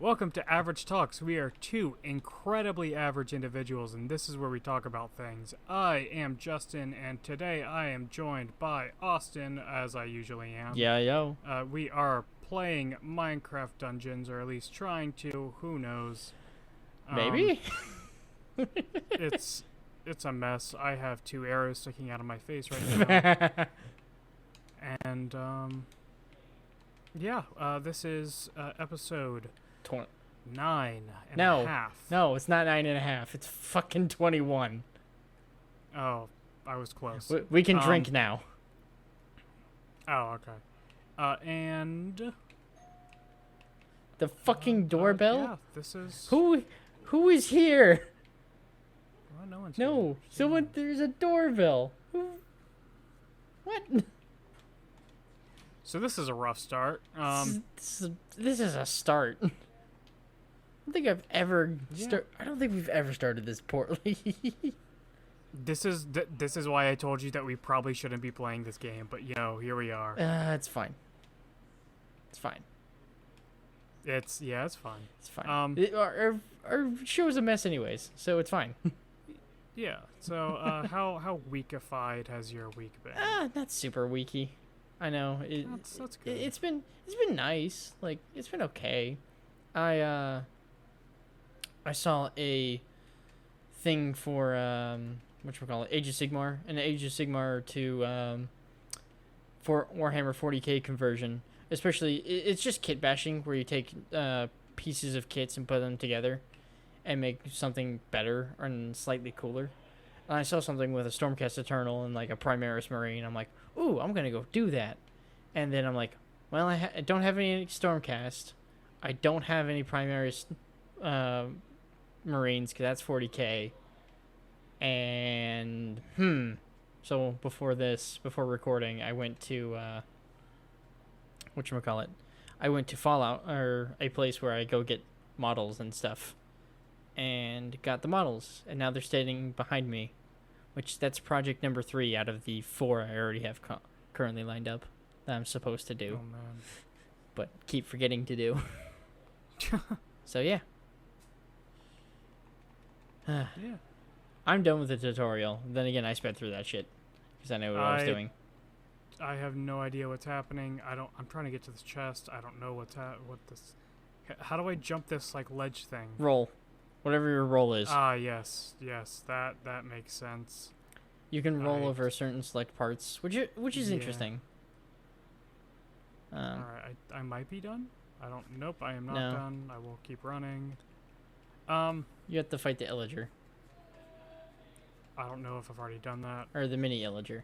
Welcome to Average Talks. We are two incredibly average individuals, and this is where we talk about things. I am Justin, and today I am joined by Austin, as I usually am. Yeah, yo. We are playing Minecraft Dungeons, or at least trying to. Who knows? Maybe? It's a mess. I have two arrows sticking out of my face right now. And, this is episode 9 and a half. No, it's not 9.5. It's fucking 21. Oh, I was close. We can drink now. Oh, okay. And the fucking doorbell? Yeah, this is... Who is here? Well, no one's No, here. someone, there's a doorbell. What? So this is a rough start. This is a start. I don't think I've ever I don't think we've ever started this poorly. This is why I told you that we probably shouldn't be playing this game, but here we are. It's fine. It's fine. It's fine. It's fine. Our show's a mess anyways, so it's fine. Yeah. So how weekified has your week been? Not super weaky. I know. That's good. It's been nice. Like, it's been okay. I saw a thing for whatchamacallit, Age of Sigmar, and Age of Sigmar to for Warhammer 40k conversion. Especially, it's just kit bashing, where you take pieces of kits and put them together and make something better and slightly cooler. And I saw something with a Stormcast Eternal and like a Primaris Marine. I'm like, ooh, I'm gonna go do that. And then I'm like, well, I don't have any Stormcast. I don't have any Primaris Marines, because that's 40k. And so before recording, I went to whatchamacallit, I went to Fallout, or a place where I go get models and stuff, and got the models, and now they're standing behind me, which that's project number 3 out of the 4 I already have currently lined up that I'm supposed to do. Oh man. But keep forgetting to do. So yeah. Yeah. I'm done with the tutorial. Then again, I sped through that shit because I know what I was doing. I have no idea what's happening. I'm trying to get to this chest. I don't know what this. How do I jump this like ledge thing? Roll, whatever your roll is. Yes. That makes sense. You can roll over certain select parts, which is interesting. All right, I might be done. Nope, I am not done. I will keep running. You have to fight the Illager. I don't know if I've already done that. Or the mini Illager.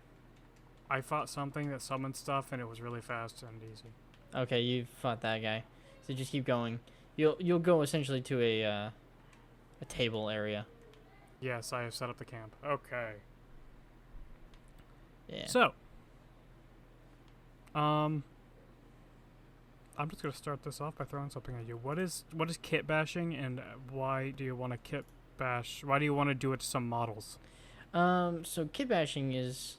I fought something that summoned stuff, and it was really fast and easy. Okay, you fought that guy. So just keep going. You'll go essentially to a table area. Yes, I have set up the camp. Okay. Yeah. So, I'm just gonna start this off by throwing something at you. What is kit bashing, and why do you want to kit bash? Why do you want to do it to some models? So kit bashing is,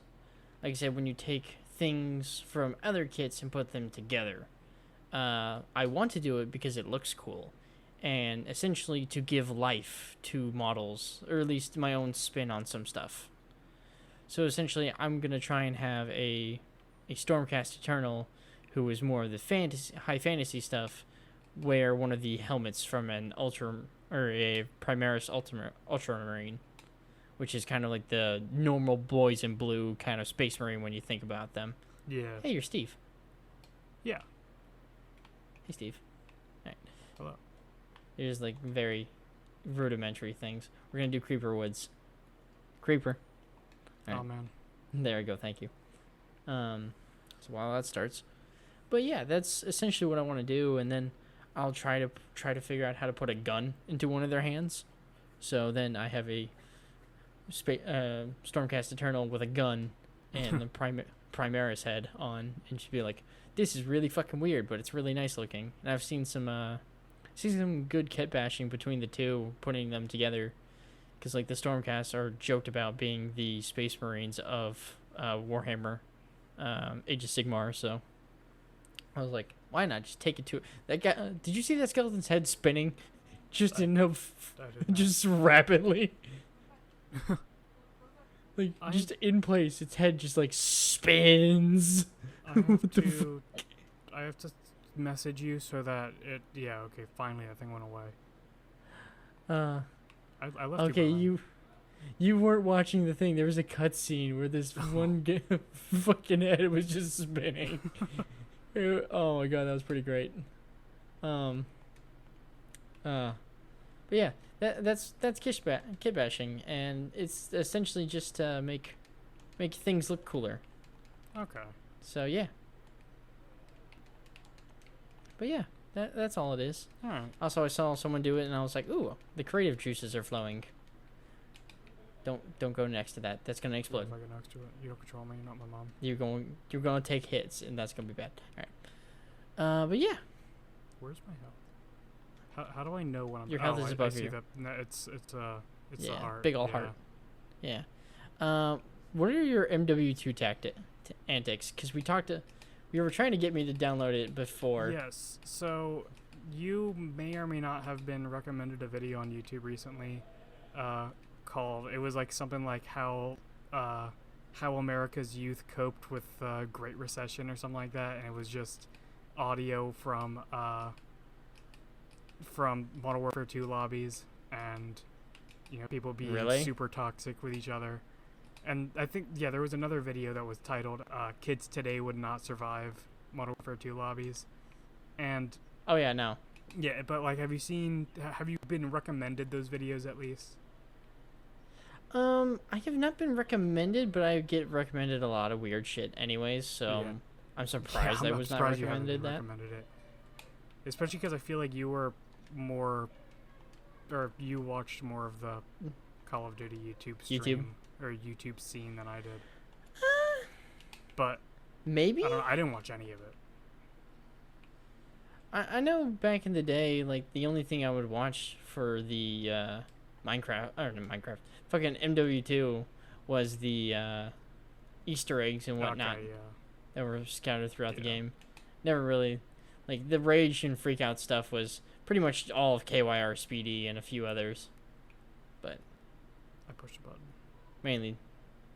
like I said, when you take things from other kits and put them together. I want to do it because it looks cool, and essentially to give life to models, or at least my own spin on some stuff. So essentially, I'm gonna try and have a Stormcast Eternal, who is more of the high fantasy stuff, wear one of the helmets from an a Primaris Ultramarine, which is kind of like the normal boys in blue kind of Space Marine when you think about them. Yeah. Hey, you're Steve. Yeah. Hey, Steve. All right. Hello. There's like very rudimentary things. We're gonna do Creeper Woods. Creeper. All right. Oh man. There we go. Thank you. So while that starts. But yeah, that's essentially what I want to do, and then I'll try to figure out how to put a gun into one of their hands. So then I have a Stormcast Eternal with a gun and the Primaris head on, and she'd be like, "This is really fucking weird, but it's really nice looking." And I've seen some good kit bashing between the two, putting them together, because like the Stormcasts are joked about being the Space Marines of Warhammer, Age of Sigmar, so. I was like, why not just take it to that guy? Did you see that skeleton's head spinning, just I in a, did not. just rapidly, like I just in place? Its head just like spins. I have What the to I have to message you so that it. Yeah. Okay. Finally, that thing went away. I left Okay, you behind. you weren't watching the thing. There was a cutscene where this fucking head was just spinning. Oh my god, that was pretty great. Um. But yeah, that's kit bashing, and it's essentially just to make things look cooler. Okay. So yeah. But yeah, that's all it is. All right. Also, I saw someone do it, and I was like, ooh, the creative juices are flowing. Don't go next to that. That's gonna explode. If I get next to it, you don't control me. You're not my mom. You're going to take hits, and that's gonna be bad. All right. But yeah, Where's my health? How do I know when I'm? Your health is I above see you. that. No, it's the yeah, heart. big ol' Yeah. heart. Yeah. What are your MW2 antics? Because we were trying to get me to download it before. Yes. So you may or may not have been recommended a video on YouTube recently, called. It was like something like how America's youth coped with the Great Recession or something like that, and it was just audio from Modern Warfare 2 lobbies, and people being Really? super toxic with each other. And I think there was another video that was titled "Kids Today Would Not Survive Modern Warfare 2 Lobbies," and Oh yeah, no. yeah, but like, have you been recommended those videos at least? I have not been recommended, but I get recommended a lot of weird shit anyways, so Yeah. I'm surprised I I'm was not surprised you haven't recommended been that. recommended it, especially because I feel like you were more, or you watched more of the Call of Duty YouTube stream or YouTube scene than I did. But Maybe? I don't know, I didn't watch any of it. I know back in the day, like, the only thing I would watch for the fucking MW2 was the Easter eggs and whatnot Okay, yeah. that were scattered throughout the Yeah. game. Never really, like, the rage and freak out stuff was pretty much all of KYR Speedy and a few others. But I pushed a button. mainly,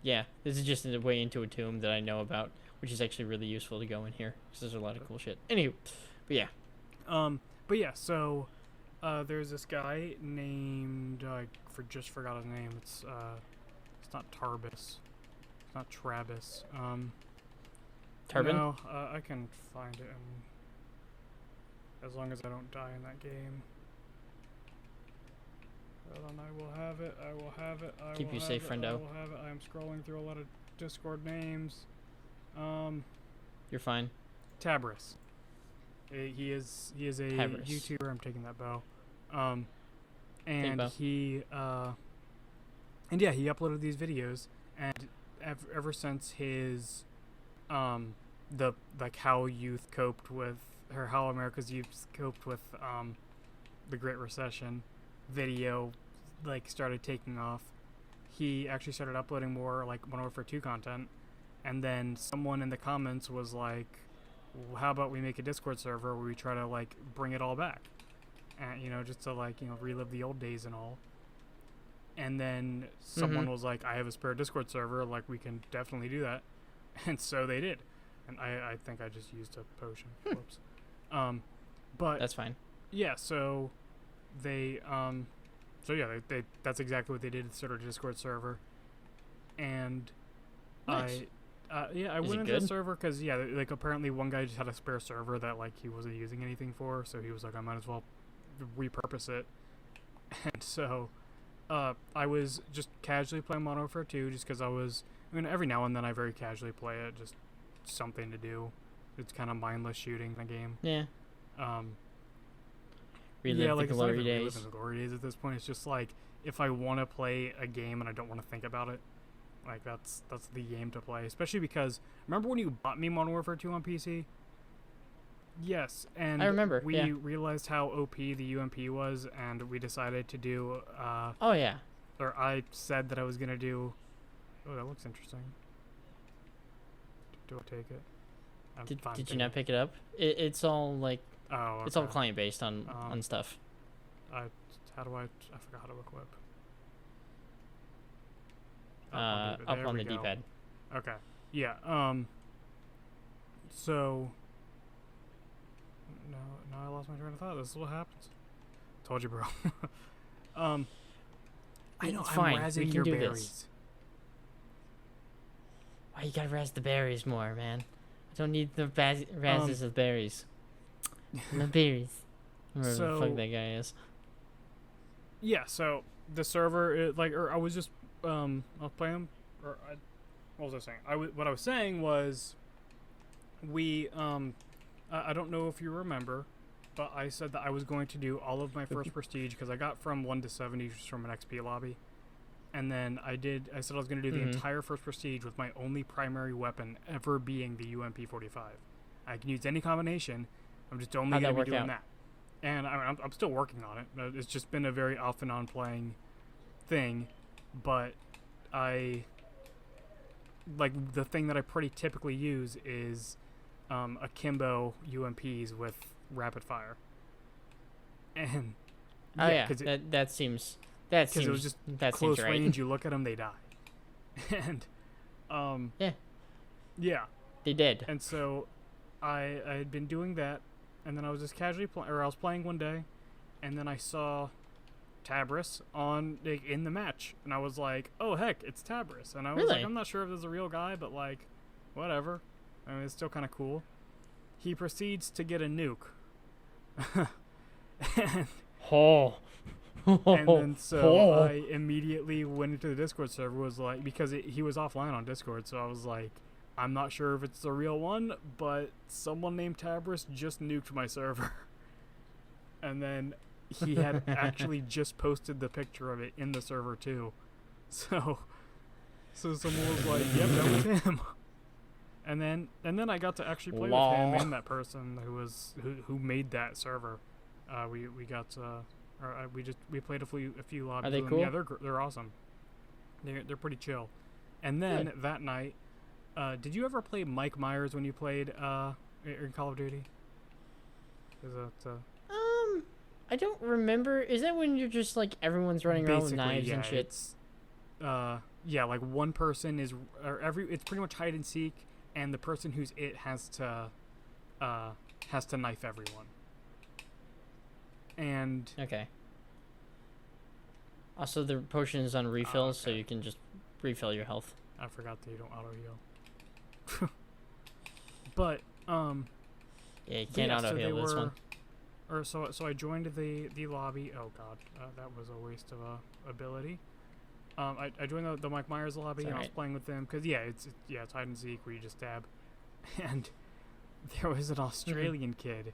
yeah, this is just a way into a tomb that I know about, which is actually really useful to go in here because there's a lot of cool shit. Anywho, but yeah. So there's this guy named just forgot his name. It's not Tarbis. It's not Travis. Tarbin? No, I can find it, as long as I don't die in that game. Hold on, I will have it. I will have it. I Keep will you have safe, it, friendo. I will have it. I am scrolling through a lot of Discord names. You're fine. Tabris. He is a Tabris. YouTuber. I'm taking that bow. Take And bow. he uploaded these videos, and ever since his the like how youth coped with, or how America's youth coped with the Great Recession video like started taking off, he actually started uploading more like Modern Warfare 2 content, and then someone in the comments was like, how about we make a Discord server where we try to like bring it all back, and just to like relive the old days and all. And then someone was like, I have a spare Discord server, like we can definitely do that. And so they did, and I think I just used a potion. Whoops. But That's fine. yeah, so they they that's exactly what they did. Sort of Discord server, and Nice. I Is went it into the good? server because like apparently one guy just had a spare server that like he wasn't using anything for, so he was like, I might as well repurpose it. And so I was just casually playing Modern Warfare 2 just because every now and then I very casually play it, just something to do. It's kind of mindless shooting in the game. Yeah. Yeah, like the it's not glory even days. reliving the glory days at this point. It's just like if I want to play a game and I don't want to think about it, like that's the game to play. Especially because remember when you bought me Modern Warfare 2 on PC? Yes, and I remember, we yeah. realized how OP the UMP was, and we decided to do. Oh yeah. Or I said that I was gonna do. Oh, that looks interesting. Do I take it? I'm Did fine you picking. not pick it up? It's all like Oh, it's all okay. client based on stuff. I forgot how to equip. Up on the D-pad. Okay. Yeah. So. Now I lost my train of thought. This is what happens. Told you, bro. I know. It's I'm fine. We razzing can your do berries. this. Why you gotta razz the berries more, man? I don't need the razzes of berries. The berries. Whatever the fuck So that guy is. yeah. So the server, I was just I was playing, what was I saying? What I was saying was we I don't know if you remember, but I said that I was going to do all of my first prestige because I got from 1 to 70 just from an XP lobby. And then I said I was going to do the entire first prestige with my only primary weapon ever being the UMP-45. I can use any combination. I'm just only going to be doing that. And I'm still working on it. It's just been a very off and on playing thing. But the thing that I pretty typically use is akimbo UMPs with rapid fire. And that seems it was just close range. You look at them, they die. And yeah, they did. And so I had been doing that, and then I was just casually I was playing one day, and then I saw Tabris in the match, and I was like, oh heck, it's Tabris. And I was like, I'm not sure if this is a real guy, but like, whatever. I mean, it's still kind of cool. He proceeds to get a nuke. And then so I immediately went into the Discord server, was like, because he was offline on Discord, so I was like, I'm not sure if it's the real one, but someone named Tabris just nuked my server. And then he had actually just posted the picture of it in the server too. So someone was like, yep, that was him. And then I got to actually play with him and that person who made that server. We played a few lobbies. Are they with cool? Them. Yeah, they're awesome. They're pretty chill. And then that night, did you ever play Mike Myers when you played in Call of Duty? Is that I don't remember. Is that when you're just like everyone's running around with knives and shit? It's like one person is it's pretty much hide and seek, and the person who's has to knife everyone. And also the potion is on refills, so you can just refill your health. I forgot that you don't auto heal. But yeah, you can't auto heal this one. So I joined the lobby. Oh god, that was a waste of ability. I joined the Mike Myers lobby, and I was playing with them because it's hide and seek where you just stab. And there was an Australian kid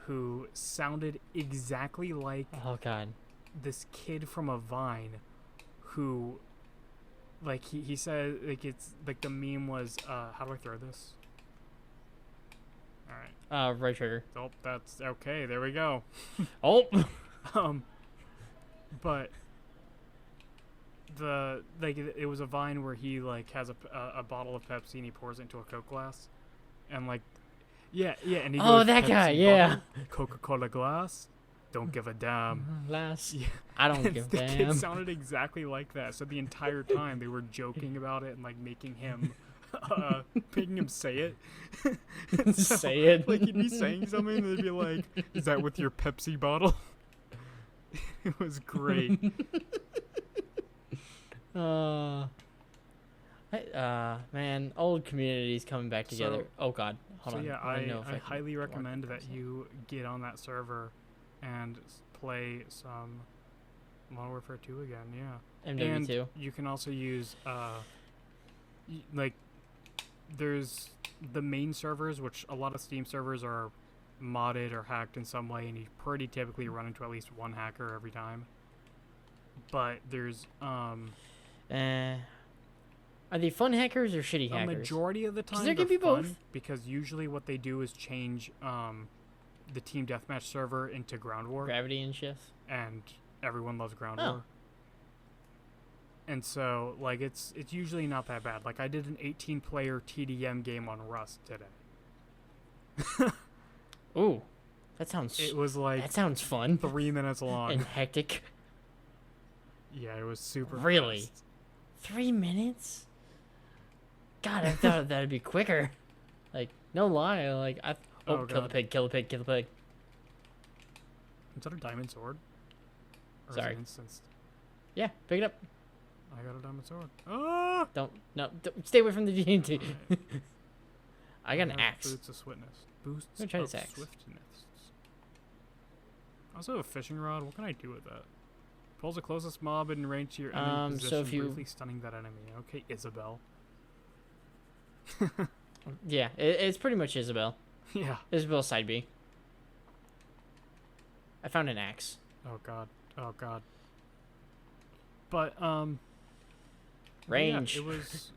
who sounded exactly like this kid from a Vine, who like he said, like, it's like the meme was how do I throw this? All right. Right trigger. Oh, that's okay. There we go. Oh. But it was a Vine where he like has a bottle of Pepsi and he pours it into a Coke glass, and like, and he goes, that guy, bottle, Coca-Cola glass, don't give a damn. Glass. Yeah. I don't give a damn. The kid sounded exactly like that. So the entire time they were joking about it and like making him say it. So, say it. Like, he'd be saying something and they'd be like, is that with your Pepsi bottle? It was great. Man, old communities coming back together. Oh god, hold on. Yeah, I highly recommend that you get on that server and play some Modern Warfare 2 again. Yeah, MW2. And you can also use like, there's the main servers, which a lot of Steam servers are modded or hacked in some way, and you pretty typically run into at least one hacker every time. But there's are they fun hackers or shitty hackers? A majority of the time there they're can be fun, both. because usually what they do is change the team deathmatch server into ground war. Gravity and shit. And everyone loves ground war. And so, like, it's usually not that bad. Like, I did an 18-player TDM game on Rust today. Ooh, that sounds that sounds fun 3 minutes long. and hectic. Yeah, it was super Really? fast. 3 minutes? God, I thought that'd be quicker. Like, no lie. Like, Oh, kill the God. pig, kill the pig, kill the pig. Is that a diamond sword? Or Sorry. Is it instanced? Yeah, pick it up. I got a diamond sword. Ah! Don't stay away from the TNT. Alright. I got an have axe. Boots of swiftness. Boosts I'm gonna try of this axe. swiftness. I also have a fishing rod. What can I do with that? Pulls the closest mob in range to your enemy position, So if you briefly stunning that enemy. Okay, Isabel. yeah, it's pretty much Isabel. Yeah. Isabel side B. I found an axe. Oh god. Oh god. But Range. yeah,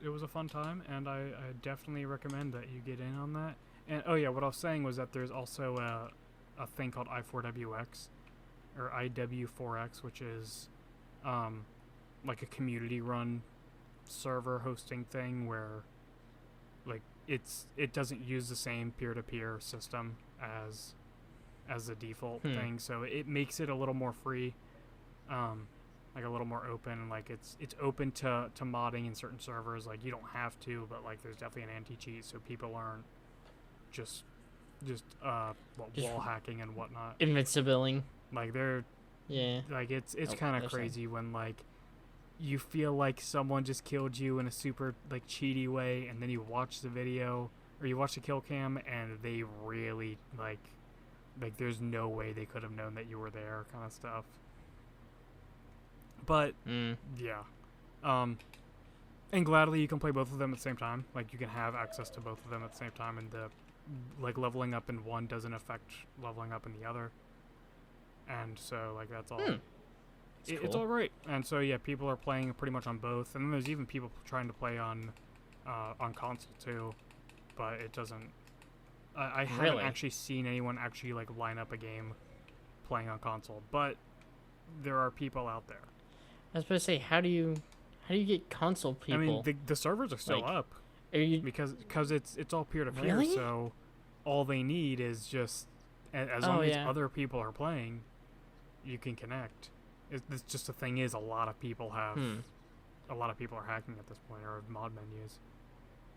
it was a fun time, and I definitely recommend that you get in on that. And oh yeah, what I was saying was that there's also a thing called I4WX or IW4X, which is like a community run server hosting thing where like it doesn't use the same peer-to-peer system as the default thing, so it makes it a little more free, like a little more open. Like it's open to modding in certain servers. Like you don't have to, but like there's definitely an anti-cheat, so people aren't just wall hacking and whatnot. Invincibling. Like they're like it's kind of crazy when like you feel like someone just killed you in a super like cheaty way, and then you watch the video or you watch the kill cam and they really like there's no way they could have known that you were there, kind of stuff. But yeah, and gladly you can play both of them at the same time. Like you can have access to both of them at the same time, and the like leveling up in one doesn't affect leveling up in the other. And so like that's all. It's all right. And so yeah, people are playing pretty much on both, and then there's even people trying to play on console too, but it doesn't. I haven't actually seen anyone actually like line up a game playing on console, but there are people out there. I was supposed to say, how do you get console people? I mean, the servers are still up because it's all peer to peer. Really? So all they need is just as long as other people are playing, you can connect. It's just the thing is, a lot of people are hacking at this point, or mod menus.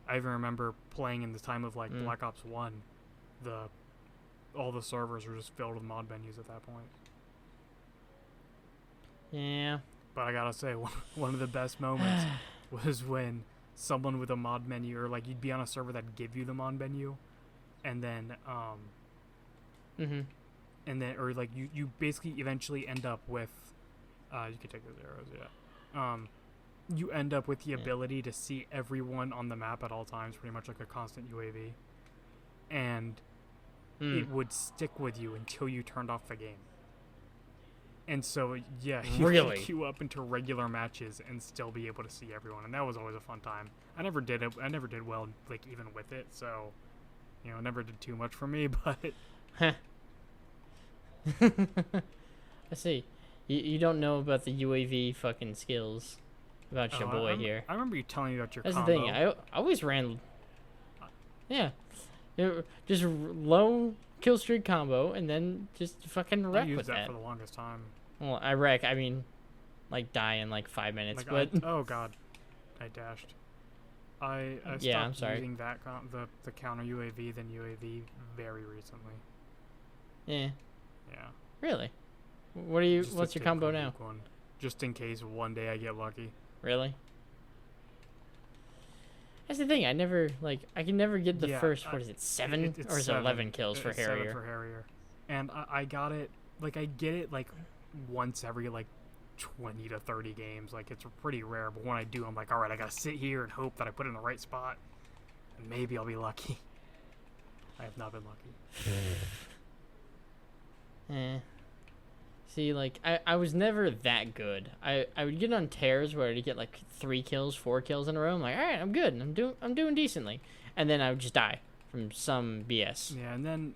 I even remember playing in the time of like Black Ops 1, all the servers were just filled with mod menus at that point. Yeah. But I gotta say, one of the best moments was when someone with a mod menu, or like you'd be on a server that'd give you the mod menu, and then or like you basically eventually end up with you can take those arrows, you end up with the ability to see everyone on the map at all times, pretty much like a constant UAV, and it would stick with you until you turned off the game. And so yeah, you could queue up into regular matches and still be able to see everyone, and that was always a fun time. I never did well like even with it, so you know, never did too much for me, but I see. You don't know about the UAV fucking skills about your boy here. I remember you telling me about your That's combo. the thing. I always ran. Yeah. Just low kill streak combo and then just fucking wreck I used with that that. for the longest time. Well, I wreck. I mean, like die in like 5 minutes. Like but oh god, I dashed. I stopped I'm sorry. using that the counter UAV than UAV very recently. Yeah. Yeah. Really? What's your combo now? One, just in case one day I get lucky. Really? That's the thing. I can never get the first. What is it? 7 or is it 11 kills for Harrier? 7 for Harrier, and I got it. Like I get it like once every like 20 to 30 games. Like it's pretty rare, but when I do, I'm like, all right, I gotta sit here and hope that I put it in the right spot, and maybe I'll be lucky. I have not been lucky. See, like I was never that good. I would get on tears where I'd get like 3 kills, 4 kills in a row. I'm like, all right, I'm good. I'm doing decently, and then I would just die from some BS. Yeah, and then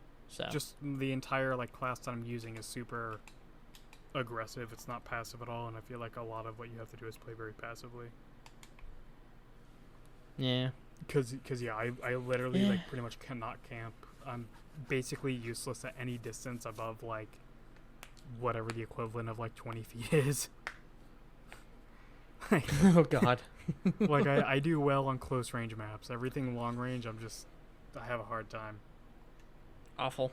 just the entire like class that I'm using is super aggressive. It's not passive at all, and I feel like a lot of what you have to do is play very passively. Yeah. Cause yeah, I literally like pretty much cannot camp I'm basically useless at any distance above like whatever the equivalent of like 20 feet is. Like, Oh God. like I do well on close range maps. Everything long range, I have a hard time. Awful.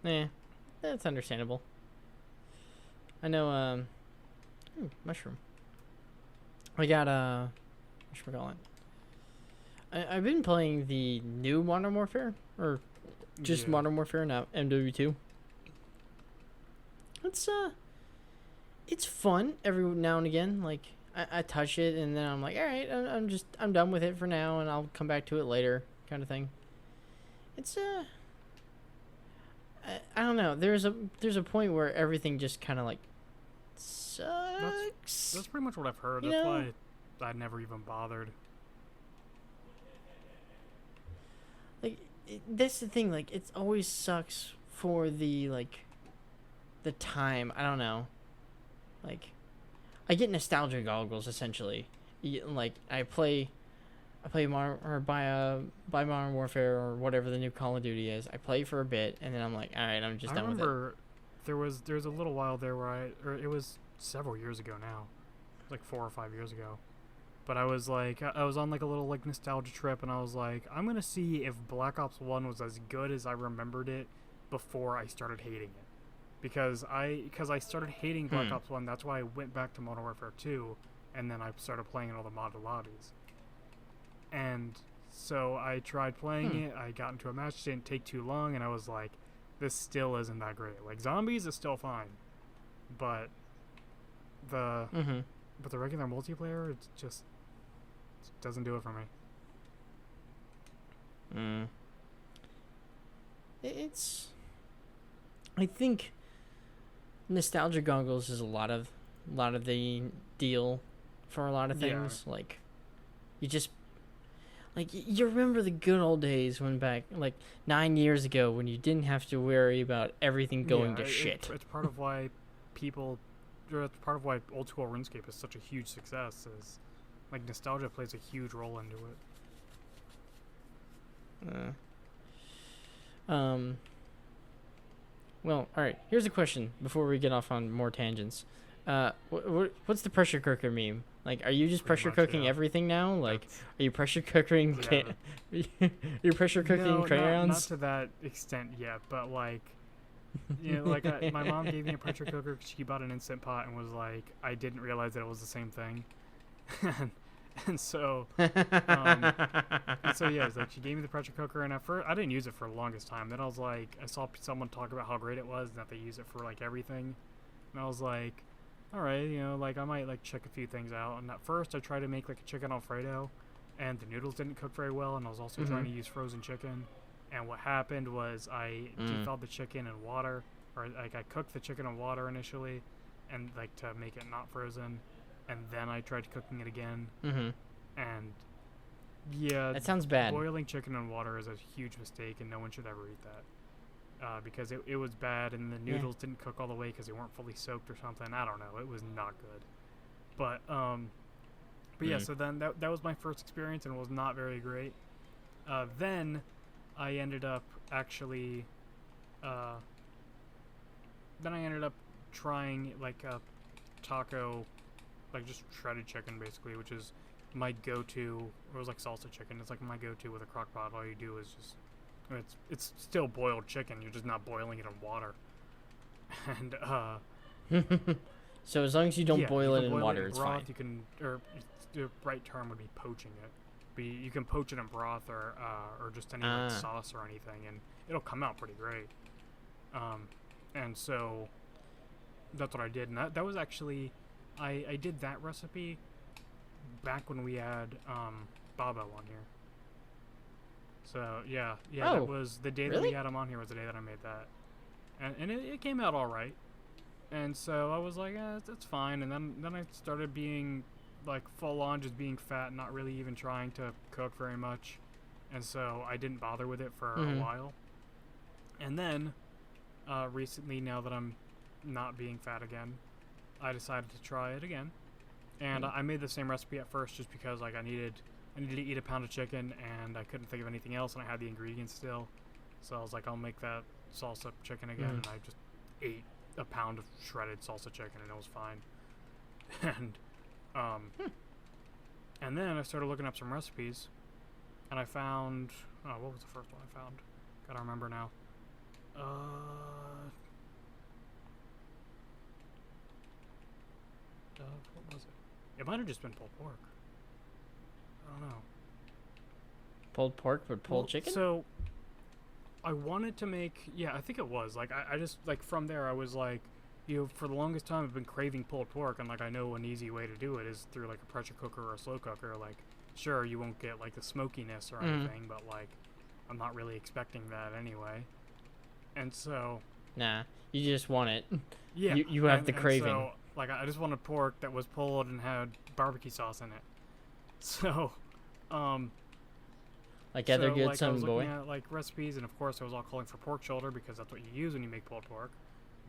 That's understandable. I know. Mushroom. I got whatchamacallit. I've been playing the new Modern Warfare, or just Yeah. Modern Warfare, now MW2. It's fun every now and again. Like I touch it and then I'm like, all right, I'm done with it for now, and I'll come back to it later, kind of thing. It's I don't know. There's a point where everything just kind of like sucks. That's pretty much what I've heard. You That's know? why I never even bothered. Like that's the thing. Like it always sucks for the time. I don't know. Like I get nostalgia goggles essentially. Like I play Modern or buy Modern Warfare or whatever the new Call of Duty is. I play for a bit and then I'm like, all right, I'm just done with it. I remember there was a little while there where or it was several years ago now, like 4 or 5 years ago. But I was like, I was on like a little like nostalgia trip, and I was like, I'm gonna see if Black Ops 1 was as good as I remembered it before I started hating it. Because I started hating Black Ops 1, that's why I went back to Modern Warfare 2, and then I started playing in all the modded lobbies. And so I tried playing it, I got into a match, didn't take too long, and I was like, this still isn't that great. Like, zombies is still fine, but the regular multiplayer, it just doesn't do it for me. It's, I think nostalgia goggles is a lot of the deal for a lot of things. Yeah. Like you just like you remember the good old days when back like 9 years ago when you didn't have to worry about everything going to shit. It's part of why it's part of why old school RuneScape is such a huge success. Is like nostalgia plays a huge role into it. Well, all right. Here's a question before we get off on more tangents. What's the pressure cooker meme? Like, are you just pressure cooking everything now? Like, are you pressure cooking? You're pressure cooking crayons? Not to that extent yet, but like, you know, like my mom gave me a pressure cooker. She bought an Instant Pot and was like, I didn't realize that it was the same thing. And so yeah, it's like she gave me the pressure cooker, and at first I didn't use it for the longest time. Then I was like, I saw someone talk about how great it was and that they use it for like everything, and I was like, all right, you know, like I might like check a few things out. And at first I tried to make like a chicken Alfredo, and the noodles didn't cook very well, and I was also trying to use frozen chicken. And what happened was I defrosted the chicken in water, or like I cooked the chicken in water initially, and like to make it not frozen. And then I tried cooking it again. And yeah, that sounds bad. Boiling chicken in water is a huge mistake, and no one should ever eat that. Because it was bad, and the noodles didn't cook all the way because they weren't fully soaked or something. I don't know. It was not good. But yeah, so then that was my first experience, and it was not very great. Then I ended up actually trying like a taco, like just shredded chicken basically, which is my go-to. It was like salsa chicken. It's like my go-to with a crock pot. All you do is just, I mean, it's still boiled chicken. You're just not boiling it in water. And so as long as you don't boil it in water, it's broth, fine. You can, or the right term would be poaching it. But you can poach it in broth or just any like sauce or anything, and it'll come out pretty great. And so that's what I did, and that was actually. I did that recipe back when we had Babo on here. So yeah, that was the day that we had him on here was the day that I made that, and it came out all right. And so I was like, that's fine. And then I started being like full on just being fat, and not really even trying to cook very much, and so I didn't bother with it for a while. And then recently, now that I'm not being fat again, I decided to try it again, and I made the same recipe at first just because like I needed to eat a pound of chicken, and I couldn't think of anything else, and I had the ingredients still. So I was like, I'll make that salsa chicken again, and I just ate a pound of shredded salsa chicken, and it was fine. And and then I started looking up some recipes, and I found what was the first one I found? Gotta remember now. What was it? It might have just been pulled pork. I don't know. Pulled pork with pulled chicken? So, I wanted to make... Yeah, I think it was. Like, I just... Like, from there, I was like... for the longest time, I've been craving pulled pork, and, like, I know an easy way to do it is through, like, a pressure cooker or a slow cooker. Like, sure, you won't get, like, the smokiness or anything, but, like, I'm not really expecting that anyway. And so... Nah, you just want it. Yeah. You have the craving. So, like, I just wanted pork that was pulled and had barbecue sauce in it. So, like other so, good like, son I was boy. looking at, like, recipes, and of course I was all calling for pork shoulder because that's what you use when you make pulled pork.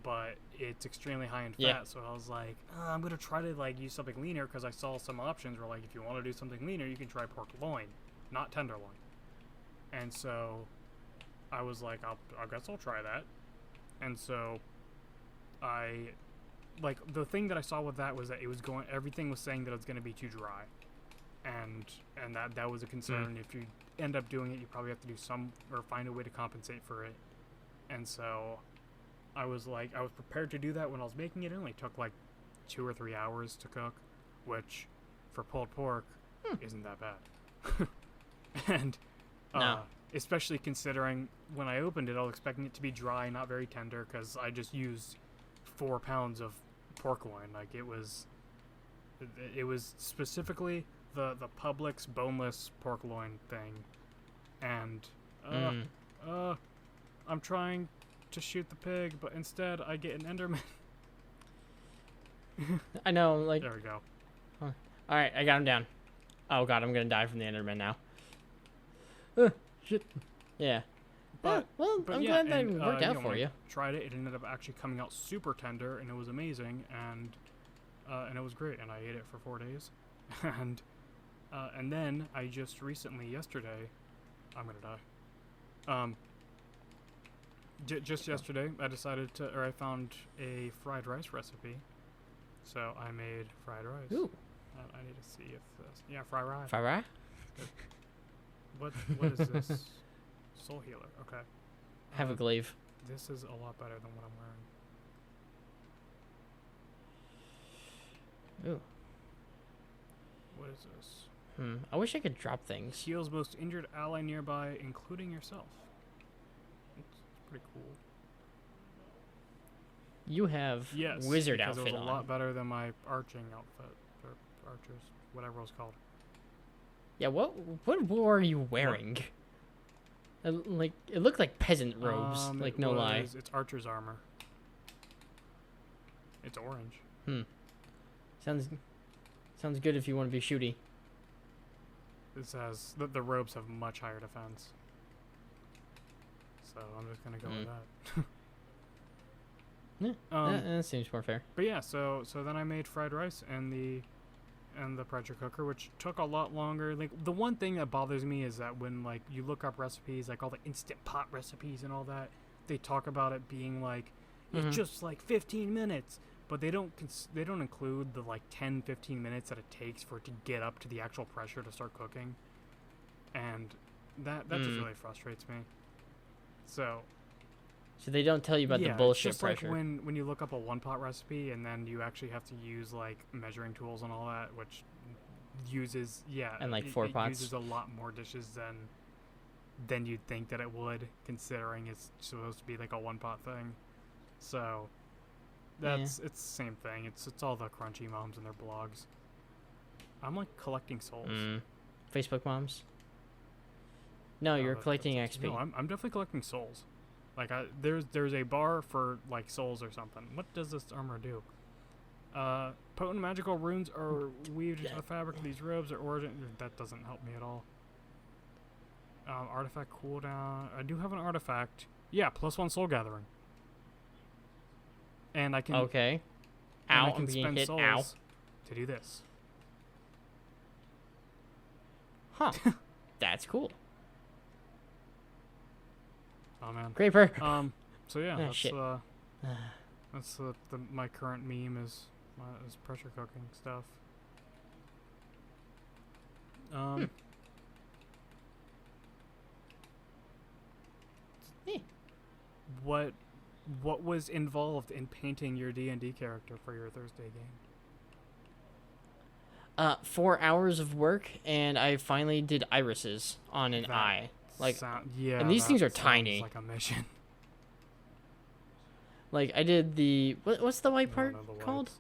But it's extremely high in fat, so I was like, I'm gonna try to, like, use something leaner because I saw some options where, like, if you want to do something leaner, you can try pork loin, not tenderloin. And so I was like, I guess I'll try that. And so like, the thing that I saw with that was that it was everything was saying that it was going to be too dry. And that was a concern. If you end up doing it, you probably have to do or find a way to compensate for it. And so I was like, I was prepared to do that when I was making it. It only took like 2 or 3 hours to cook, which for pulled pork isn't that bad. And No. especially considering when I opened it, I was expecting it to be dry, not very tender, because I just used 4 pounds of pork loin. Like, it was specifically the Publix boneless pork loin thing, and I'm trying to shoot the pig, but instead I get an Enderman. I know, like... There we go. Alright, I got him down. Oh god, I'm gonna die from the Enderman now. Shit. Yeah. But, well, I'm glad that worked out for you. Tried it. It ended up actually coming out super tender, and it was amazing, and it was great. And I ate it for 4 days, and then I just recently, yesterday, I'm gonna die. Just yesterday, I I found a fried rice recipe, so I made fried rice. Ooh. I need to see if this. Yeah, fried rice. Fried rice? What is this? Soul Healer. Okay. Have a glaive. This is a lot better than what I'm wearing. Ooh. What is this? I wish I could drop things. Heals most injured ally nearby, including yourself. It's pretty cool. You have wizard outfit it was on. a lot better than my arching outfit, or archers, whatever it was called. Yeah, what war are you wearing? Like, it looked like peasant robes, like, no lie. It's archer's armor. It's orange. Sounds good if you want to be shooty. It says that the robes have much higher defense. So I'm just gonna go with that. Yeah, that seems more fair. But yeah, so then I made fried rice and the pressure cooker, which took a lot longer. Like, the one thing that bothers me is that when, like, you look up recipes, like all the instant pot recipes and all that, they talk about it being like it's just like 15 minutes, but they don't include the like 10-15 minutes that it takes for it to get up to the actual pressure to start cooking, and that just really frustrates me. So they don't tell you about the bullshit it's just pressure. like when you look up a one-pot recipe and then you actually have to use, like, measuring tools and all that, which uses, and, like, 4 pots. Uses a lot more dishes than you'd think that it would, considering it's supposed to be, like, a one-pot thing. So it's the same thing. It's all the crunchy moms and their blogs. I'm, like, collecting souls. Facebook moms? No, you're collecting XP. No, I'm definitely collecting souls. Like, there's a bar for, like, souls or something. What does this armor do? Potent magical runes are weaved into the fabric of these robes or origin. That doesn't help me at all. Artifact cooldown. I do have an artifact. Yeah, +1 soul gathering. And I can... Okay. And Ow, I can I'm being spend hit. souls Ow. to do this. Huh. That's cool. Oh man. Creeper. So yeah, Ah, that's shit. my current meme is pressure cooking stuff. What was involved in painting your D&D character for your Thursday game? 4 hours of work, and I finally did irises on an eye. Like, and these things are tiny. Like a mission. Like, I did the what's the white part called?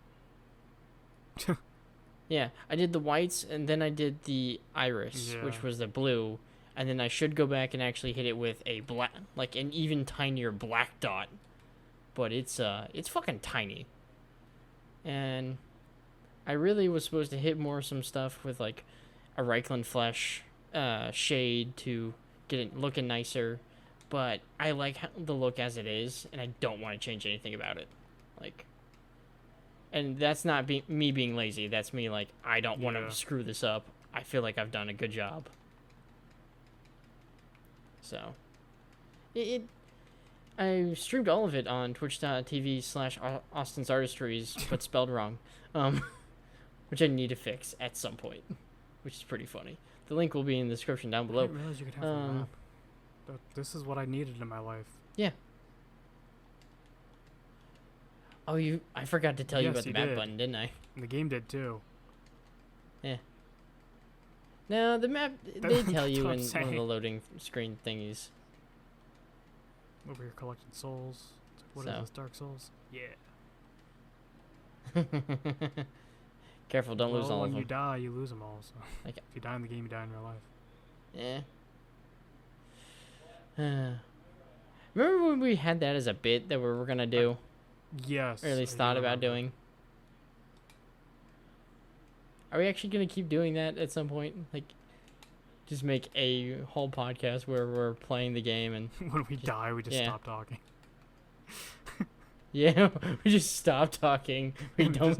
Yeah, I did the whites, and then I did the iris, which was the blue, and then I should go back and actually hit it with a black, like an even tinier black dot. But it's fucking tiny. And I really was supposed to hit more some stuff with like a Reichland Flesh shade to get it looking nicer, but I like the look as it is, and I don't want to change anything about it. Like, and that's not me being lazy. That's me like, I don't want to screw this up. I feel like I've done a good job. So, I streamed all of it on twitch.tv/Austin's Artistries, but spelled wrong. Which I need to fix at some point, which is pretty funny. The link will be in the description down below. I didn't realize you could have a map. This is what I needed in my life. Yeah. Oh, I forgot to tell you about the map button, didn't I? And the game did too. Yeah. No, the map, they tell you in one of the loading screen thingies. Over here collecting souls. What is this, Dark Souls? Yeah. Careful, don't lose all of them. When you die, you lose them all. So if you die in the game, you die in real life. Yeah. Remember when we had that as a bit that we were gonna do? Yes. Or at least thought about doing. Are we actually gonna keep doing that at some point? Like, just make a whole podcast where we're playing the game and when we die, we just stop talking. Yeah, we just stop talking. We don't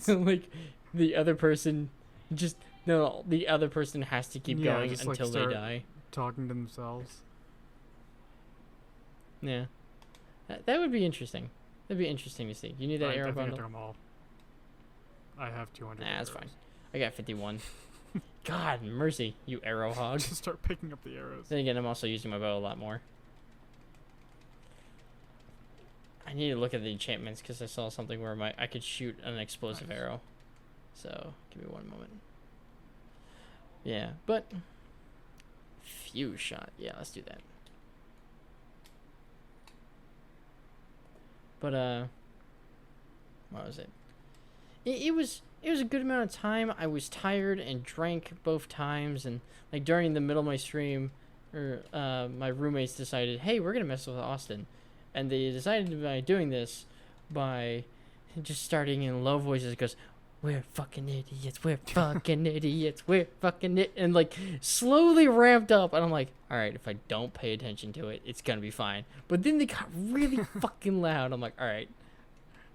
like the other person. The other person has to keep going until they die. Talking to themselves. Yeah, that would be interesting. That'd be interesting to see. You need that arrow bundle? I took them all. I have 200. Nah, that's fine. I got 51. God mercy, you arrow hog. Just start picking up the arrows. Then again, I'm also using my bow a lot more. I need to look at the enchantments because I saw something where I could shoot an explosive arrow. So, give me one moment. Yeah, but fuse shot. Yeah, let's do that. But what was it? It was a good amount of time. I was tired and drank both times, and like during the middle of my stream, my roommates decided, hey, we're gonna mess with Austin, and they decided by doing this by just starting in low voices. It goes, we're fucking idiots, we're fucking idiots, we're fucking it, and like slowly ramped up, and I'm like, all right, if I don't pay attention to it, it's gonna be fine. But then they got really fucking loud. I'm like, all right,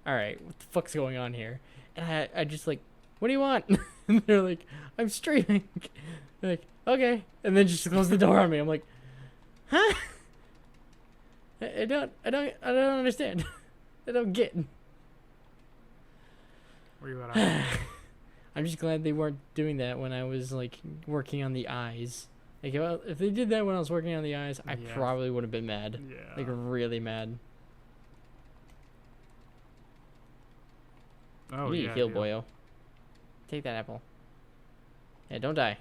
what the fuck's going on here? And I just like, what do you want? And they're like, I'm streaming. They're like, okay, and then just close the door on me. I'm like, huh? I don't understand. I don't get. Where you at? I'm just glad they weren't doing that when I was like working on the eyes. Like, if they did that when I was working on the eyes, I probably would have been mad. Yeah. Like, really mad. Oh, you need to heal, boyo. Take that apple. Yeah, don't die.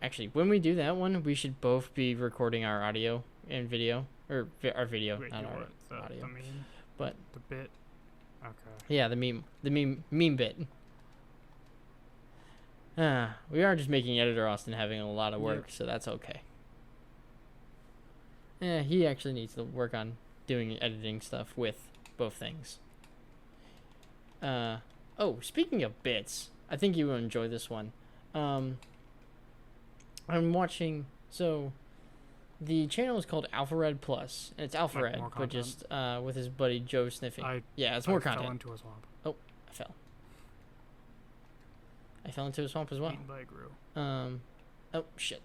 Actually, when we do that one, we should both be recording our audio and video. Or our video, not our audio. The meme? But the bit? Okay. Yeah, the meme bit. We are just making editor Austin having a lot of work, so that's okay. Yeah, he actually needs to work on doing editing stuff with both things. Oh, speaking of bits, I think you will enjoy this one. I'm watching, so the channel is called Alphared Plus, and it's Alphared, but just with his buddy Joe Sniffing. It's more content. I fell into a swamp. Oh, I fell into a swamp as well. Eaten by a grew. Oh shit.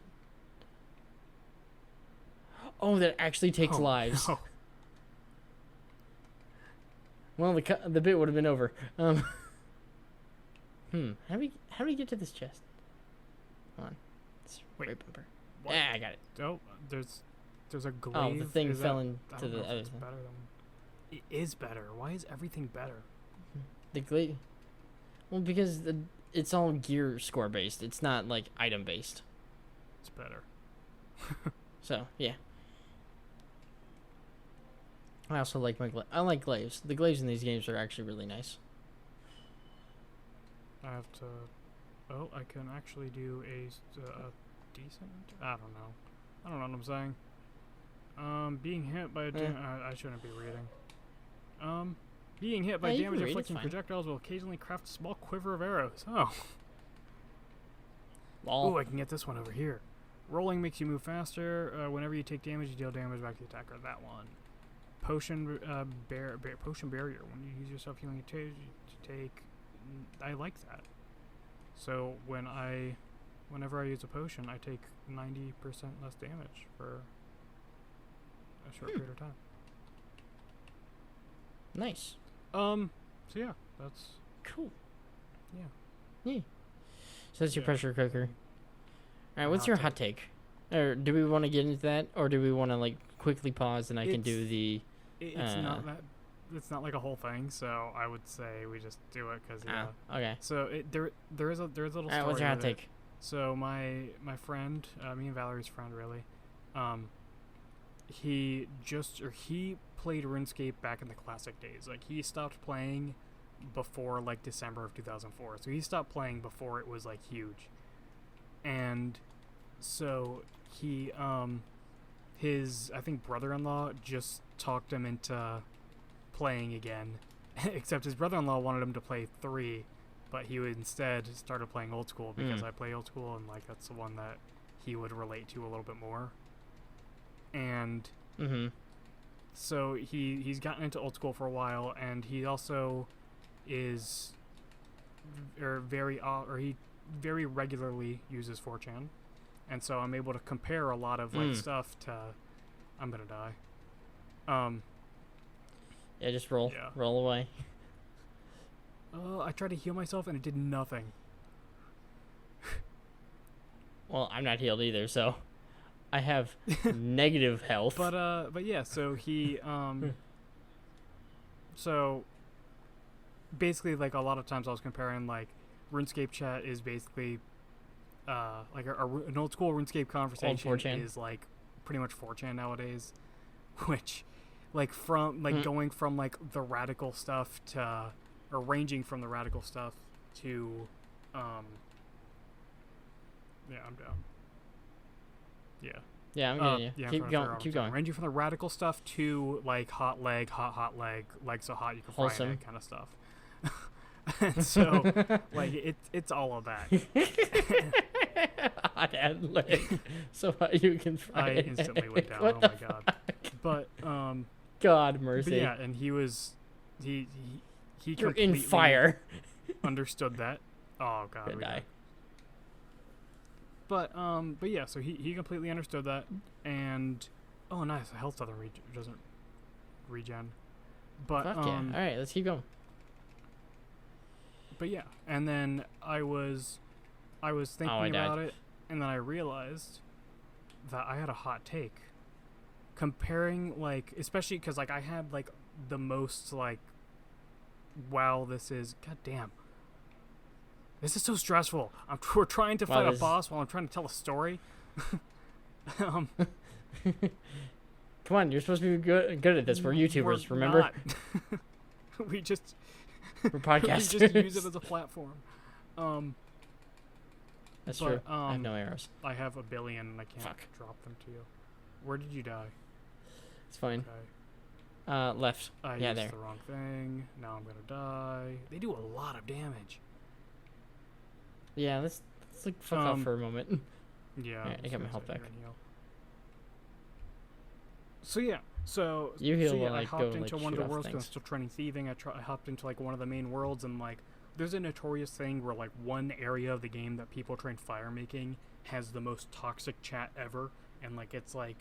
Oh, that actually takes Oh, lives. no. Well, the bit would have been over. How do we get to this chest? Hold on. It's Wait, right bumper. What? Yeah, I got it. Oh, there's a glaive. Oh, the thing Is fell that, into I don't the know if other it's thing. better than. It is better. Why is everything better? The glaive. Well, because it's all gear score based. It's not like item based. It's better. So yeah. I also like I like glaives. The glaives in these games are actually really nice. I have to. Oh, I can actually do a decent. I don't know. I don't know what I'm saying. Being hit by I shouldn't be reading. Being hit by Yeah, you can damage read, it's inflicting fine. projectiles will occasionally craft a small quiver of arrows. Oh. Lol. Ooh, I can get this one over here. Rolling makes you move faster. Whenever you take damage, you deal damage back to the attacker. That one. Potion potion barrier. When you use yourself healing, you take. I like that. So whenever I use a potion, I take 90% less damage for a short period of time. Nice. So yeah, that's Cool. yeah. So that's your Yeah. pressure cooker. All right, what's Hot your take. hot take? Or do we want to get into that, or do we want to like quickly pause and I can do It's- the? It's not that. It's not like a whole thing, so I would say we just do it because yeah. Okay. So there is a little All right, story. what's your hot with it. take? So my friend, me and Valerie's friend, really, he played RuneScape back in the classic days. Like he stopped playing before like December of 2004. So he stopped playing before it was like huge. And so he his I think brother-in-law just talked him into playing again. Except his brother-in-law wanted him to play 3, but he would instead started playing old school because I play old school and like that's the one that he would relate to a little bit more. And so he's gotten into old school for a while, and he also is he very regularly uses 4chan, and so I'm able to compare a lot of like stuff to. I'm gonna die. Yeah, just roll. Yeah. Roll away. I tried to heal myself and it did nothing. Well, I'm not healed either, so I have negative health. But yeah, so he so basically like a lot of times I was comparing like RuneScape chat is basically like an old school RuneScape conversation 4chan. is like pretty much 4chan nowadays, which like from like going from like the radical stuff to or ranging from the radical stuff to yeah, I'm down. Yeah. Yeah, I'm getting you. Yeah, I'm Keep trying to going. figure out Keep what I'm saying. going. Ranging from the radical stuff to like hot leg, leg so hot you can fry an Wholesome. egg kind of stuff. And so like it's all of that. Hot ad leg, so you can fry I it. instantly went down. What Oh the my god. But God mercy. but yeah, and he You're completely in fire. understood that. Oh god. Gonna we die. died. But yeah, so he completely understood that, and oh nice, the health doesn't regen. But Fuck yeah. All right, let's keep going. But yeah, and then I was thinking died. about it, and then I realized that I had a hot take. Comparing like, especially because like I had like the most like, wow, this is goddamn. This is so stressful. We're trying to fight a boss while I'm trying to tell a story. Come on, you're supposed to be good at this. We're YouTubers, remember? Not. we just We're podcasters. we just use it as a platform. That's but, true. I have no arrows. I have a billion and I can't Fuck. drop them to you. Where did you die? It's fine. Okay. Left. I Yeah, used there. the wrong thing. Now I'm gonna die. They do a lot of damage. Yeah, let's like fuck off for a moment. Yeah. Alright, I was got my gonna health say back. you're gonna heal. So yeah, so You heal so yeah, while I I hopped go, into like, one of shoot the off worlds 'cause I'm things. still training thieving. I hopped into like one of the main worlds, and like there's a notorious thing where like one area of the game that people train fire making has the most toxic chat ever, and like it's like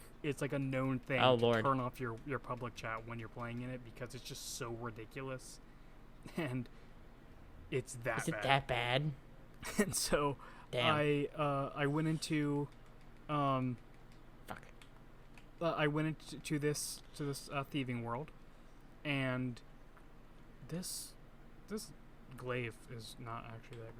a known thing Oh, to Lord. turn off your public chat when you're playing in it because it's just so ridiculous, and it's that Is it bad. that bad? And so Damn. I went into Fuck. I went into this thieving world, and this glaive is not actually that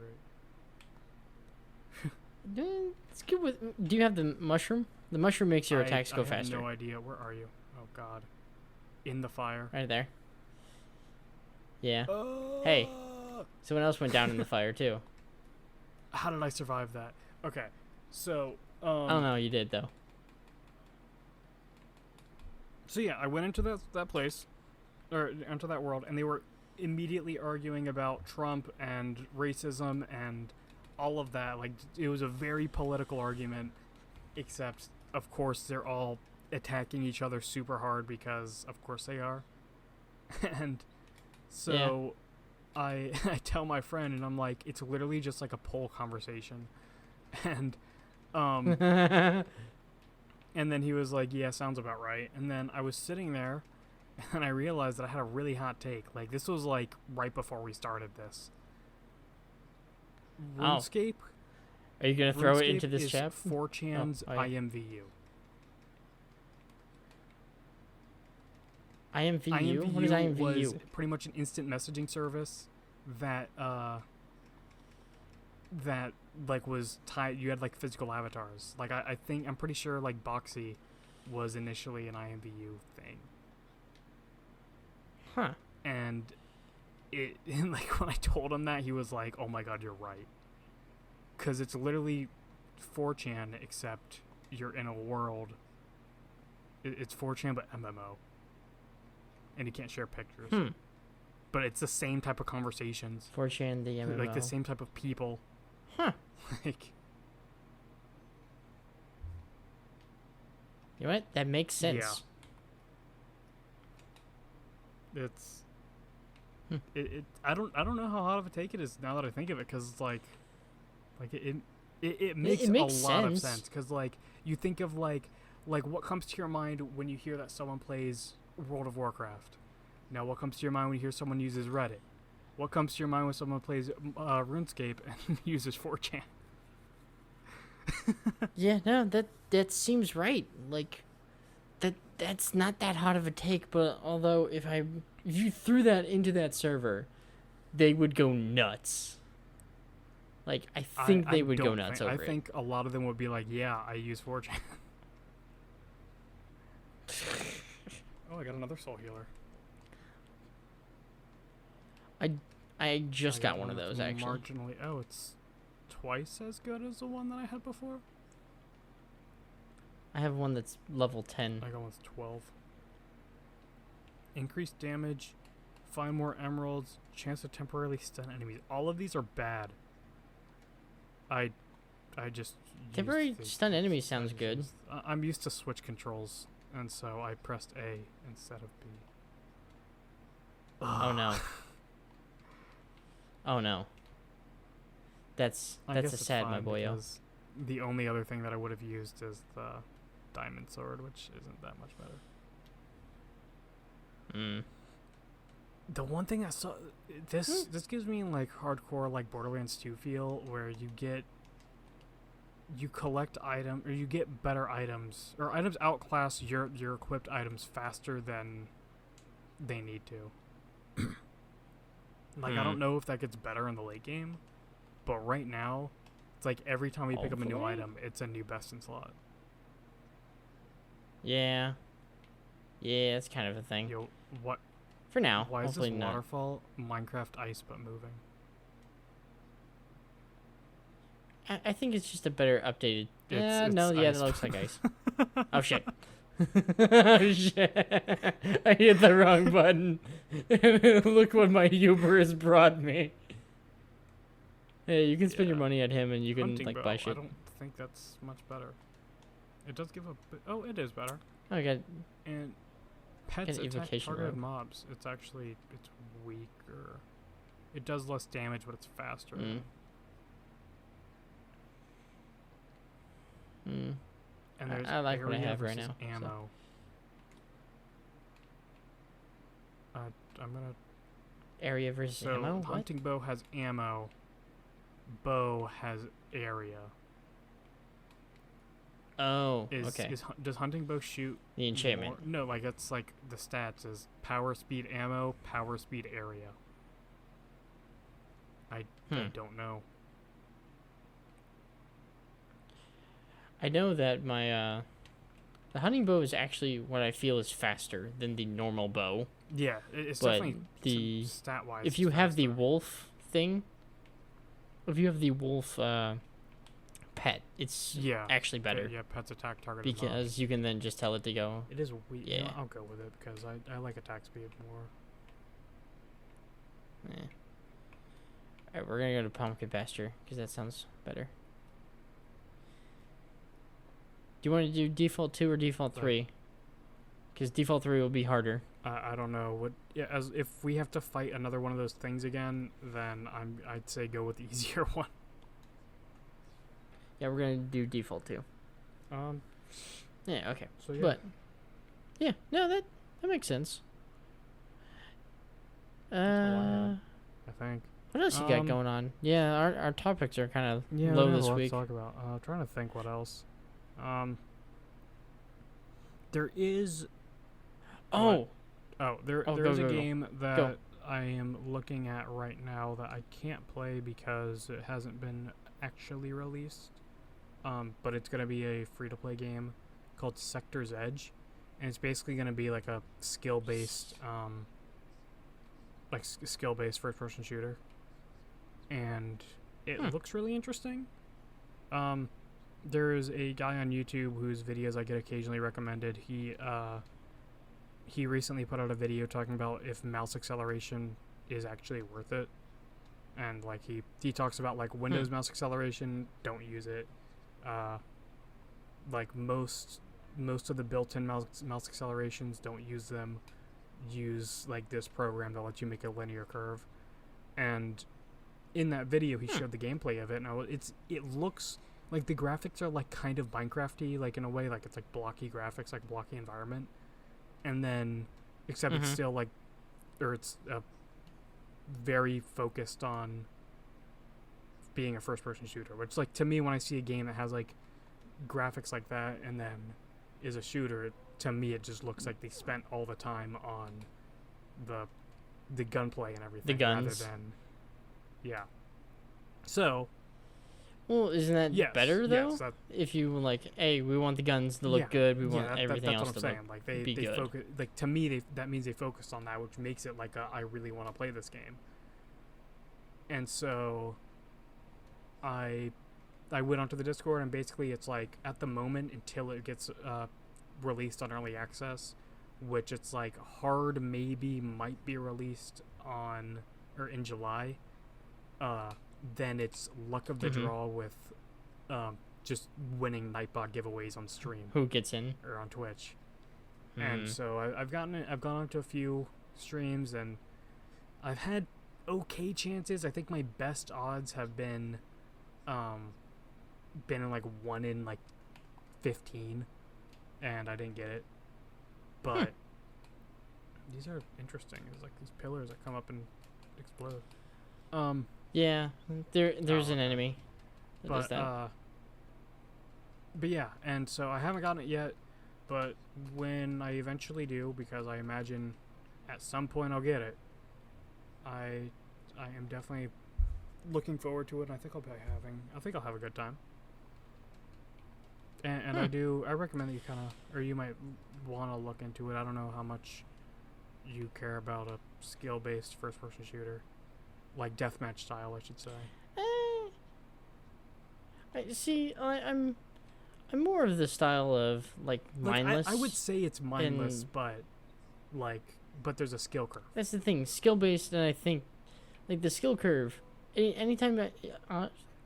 great. It's good with. Do you have the mushroom? The mushroom makes your attacks go I have faster. no idea. Where are you? Oh God, in the fire. Right there. Yeah. Hey. Someone else went down in the fire too. How did I survive that? Okay, so I don't know. You did though. So yeah, I went into that place, or into that world, and they were immediately arguing about Trump and racism and all of that. Like, it was a very political argument, except of course they're all attacking each other super hard because of course they are. And so I tell my friend, and I'm like, it's literally just like a poll conversation. And and then he was like, yeah, sounds about right. And then I was sitting there, and I realized that I had a really hot take. Like, this was like right before we started this. Oh. RuneScape. Are you gonna throw it RuneScape into this is chat? 4chan's Oh, yeah. IMVU. IMVU? What is IMVU? was pretty much an instant messaging service that that like was tied. You had like physical avatars. Like I'm pretty sure like Boxy was initially an IMVU thing. Huh. And and like when I told him that, he was like, "Oh my God, you're right." Because it's literally 4chan, except you're in a world. It's 4chan, but MMO. And you can't share pictures. But it's the same type of conversations. 4chan, the MMO. Like the same type of people. Huh. Like, You know what? That makes sense. yeah. It's I don't know how hot of a take it is now that I think of it, because it's like it makes It makes a lot of sense. sense, because like you think of like what comes to your mind when you hear that someone plays World of Warcraft. Now what comes to your mind when you hear someone uses Reddit? What comes to your mind when someone plays RuneScape and uses 4chan? Yeah, no, that seems right. Like that's not that hot of a take, but although if you threw that into that server, they would go nuts. Like I think they would go nuts over I think a lot of them would be like, "Yeah, I use 4chan." Oh, I got another soul healer. I just I got one of those that's actually. Marginally. Oh, it's twice as good as the one that I had before. I have one that's level 10. I got one's 12. Increased damage, find more emeralds, chance to temporarily stun enemies. All of these are bad. I just Temporary stun enemies sounds good. I'm used to switch controls, and so I pressed A instead of B. Oh no. Oh no. That's I guess a it's sad, my fine boyo. because the only other thing that I would have used is the diamond sword, which isn't that much better. The one thing I saw this gives me like hardcore like Borderlands 2 feel, where you collect item, or you get better items, or items outclass your equipped items faster than they need to. Like I don't know if that gets better in the late game, but right now it's like every time we pick up a new Hopefully. item, it's a new best in slot. Yeah. Yeah, that's kind of a thing. Yo, what? For now. Why is Hopefully this not. waterfall Minecraft ice but moving? I think it's just a better updated. It's No, yeah, ice. that looks like ice. Oh shit. Oh shit. I hit the wrong button. Look what my hubris brought me. Hey, you can spend your Yeah. money at him and you can Hunting like bow. buy shit. I don't think that's much better. It does give a bit. Oh, it is better. Oh, I got And pets an attack evocation targeted robe. mobs. It's weaker. It does less damage, but it's faster. And there's I like what I area have right versus now. ammo. I'm gonna. Area versus So ammo? What? hunting bow has ammo. Bow has area. Oh, okay. Does hunting bow shoot The enchantment. more? No, like it's like the stats is power, speed, ammo, power, speed, area. I don't know. I know that my the hunting bow is actually what I feel is faster than the normal bow. Yeah, it's But definitely stat wise. if you have the wolf thing, if you have the wolf pet, it's actually better. Yeah, pet's attack target because you can then just tell it to go. It is weak. Yeah. You know, I'll go with it because I like attack speed more. Yeah. Alright, we're gonna go to pumpkin pasture because that sounds better. Do you want to do default 2 or default 3? Because default 3 will be harder. I don't know what. Yeah, as if we have to fight another one of those things again, then I'd say go with the easier one. Yeah, we're gonna do default 2. Yeah. Okay. So yeah. But yeah, no, that makes sense. I think. What else you got going on? Yeah, our topics are kind of Yeah, low we have this a lot week. to talk about. Trying to think what else. There is. Oh. There go, is a go, go. game that Go. I am looking at right now that I can't play because it hasn't been actually released. But it's gonna be a free-to-play game called Sector's Edge, and it's basically gonna be like a skill-based, skill-based first-person shooter, and it looks really interesting. There is a guy on YouTube whose videos I get occasionally recommended. He recently put out a video talking about if mouse acceleration is actually worth it, and like he talks about like Windows mouse acceleration, don't use it. Like most of the built-in mouse accelerations, don't use them. Use like this program that lets you make a linear curve, and in that video he showed the gameplay of it. Now it looks like the graphics are like kind of Minecraft-y, like in a way, like it's like blocky graphics, like blocky environment, and then except it's still like, or it's very focused on being a first-person shooter, which like to me when I see a game that has like graphics like that and then is a shooter, to me it just looks like they spent all the time on the gunplay and everything, The guns. rather than so. Well, isn't that better though? Yes, if you like, hey, we want the guns to look good. We want everything else to saying. Like they good. focus. Like to me, that means they focused on that, which makes it like I really want to play this game. And so, I went onto the Discord, and basically it's like at the moment until it gets released on early access, which it's like hard maybe might be released on or in July. Then it's luck of the draw with just winning Nightbot giveaways on stream. Who gets in? Or on Twitch. And so I've gone on to a few streams, and I've had okay chances. I think my best odds have been in like 1 in like 15, and I didn't get it. But these are interesting. It's like these pillars that come up and explode. Yeah, there's an enemy that does that. But yeah, and so I haven't gotten it yet, but when I eventually do, because I imagine at some point I'll get it, I am definitely looking forward to it, and I think I'll have a good time. And I recommend that you you might want to look into it. I don't know how much you care about a skill-based first-person shooter. Like deathmatch style, I should say. I'm more of the style of like mindless. I would say it's mindless, but there's a skill curve. That's the thing, skill based, and I think like the skill curve. Anytime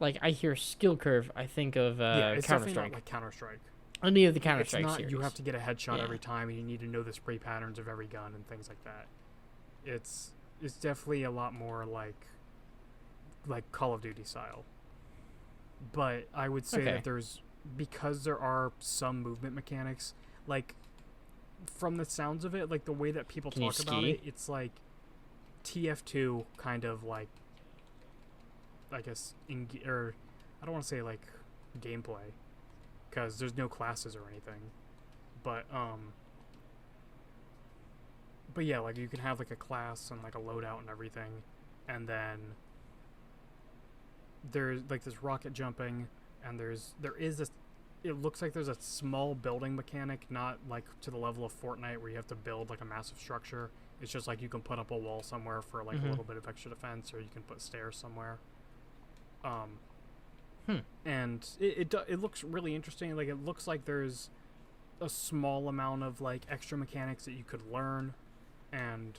I hear skill curve, I think of it's Counter definitely Strike. not like Counter Strike. Any of the Counter Strike It's not. series. You have to get a headshot every time, and you need to know the spray patterns of every gun and things like that. It's definitely a lot more like Call of Duty style. But I would say that there's because there are some movement mechanics, like from the sounds of it, like the way that people Can you talk about ski? it, it's like TF2 kind of like, I guess, or I don't want to say like gameplay, because there's no classes or anything, but yeah, like you can have like a class and like a loadout and everything, and then there's like this rocket jumping, and there is this. It looks like there's a small building mechanic, not like to the level of Fortnite where you have to build like a massive structure. It's just like you can put up a wall somewhere for like a little bit of extra defense, or you can put stairs somewhere. And it looks really interesting. Like it looks like there's a small amount of like extra mechanics that you could learn, and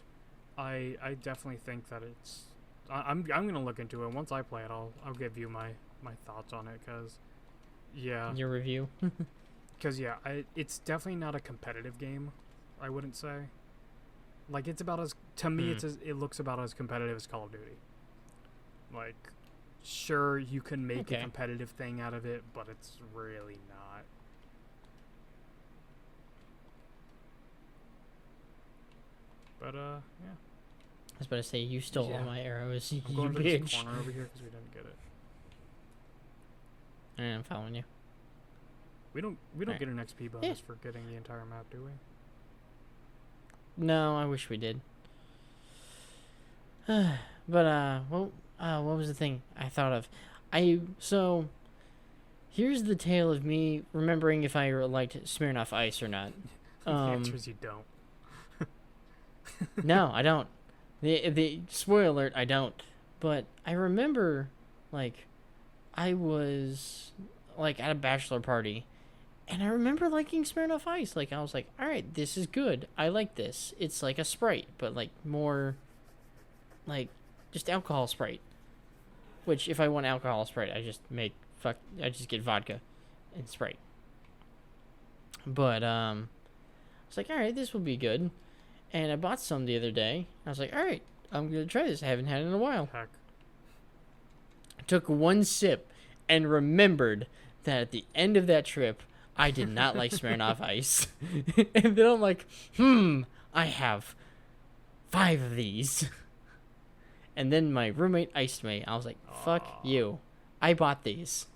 I definitely think that it's. I'm gonna look into it. Once I play it, I'll give you my thoughts on it, because yeah, Your review. because yeah, it's definitely not a competitive game. I wouldn't say. Like it's about as to me, it looks about as competitive as Call of Duty. Like, sure, you can make a competitive thing out of it, but it's really not. But yeah. I was about to say, you stole all my arrows, you I'm going to this bitch. corner over here because we didn't get it. I'm following you. We don't get an XP bonus for getting the entire map, do we? No, I wish we did. But what was the thing I thought of? So here's the tale of me remembering if I liked Smirnoff Ice or not. The answer is you don't. No, I don't. The spoiler alert, I don't. But I remember, like, I was like at a bachelor party, and I remember liking Smirnoff Ice. Like, I was like, all right, this is good. I like this. It's like a Sprite, but like more, like, just alcohol Sprite. Which, if I want alcohol Sprite, I just get vodka and Sprite. But I was like, all right, this will be good. And I bought some the other day. I was like, all right, I'm gonna try this. I haven't had it in a while. Heck. I took one sip and remembered that at the end of that trip, I did not like Smirnoff Ice. And then I'm like, I have 5 of these. And then my roommate iced me. I was like, fuck you. I bought these.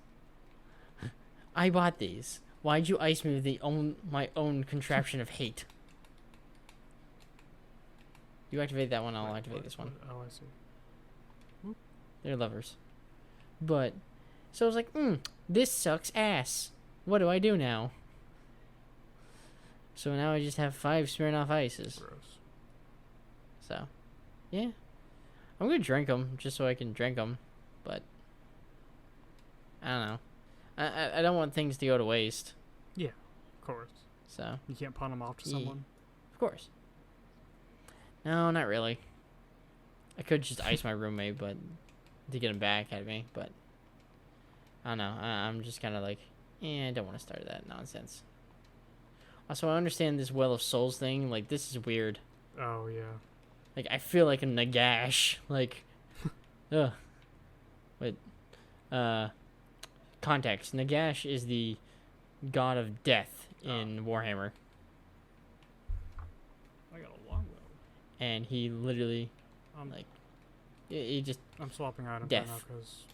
Why'd you ice me with my own contraption of hate? You activate that one, I'll activate this one. Oh, I see. They're lovers. But, so I was like, this sucks ass. What do I do now? So now I just have 5 Smirnoff Ices. Gross. So, yeah. I'm going to drink them just so I can drink them. But, I don't know. I don't want things to go to waste. Yeah, of course. So. You can't pawn them off to someone? Of course. No, not really. I could just ice my roommate, but to get him back at me, but I don't know. I'm just kind of like, I don't want to start that nonsense. Also, I understand this Well of Souls thing. Like, this is weird. Oh, yeah. Like, I feel like a Nagash. Like, ugh. Wait. Context. Nagash is the god of death in Warhammer. I got a longbow. And he literally, like, he just... I'm swapping items right now because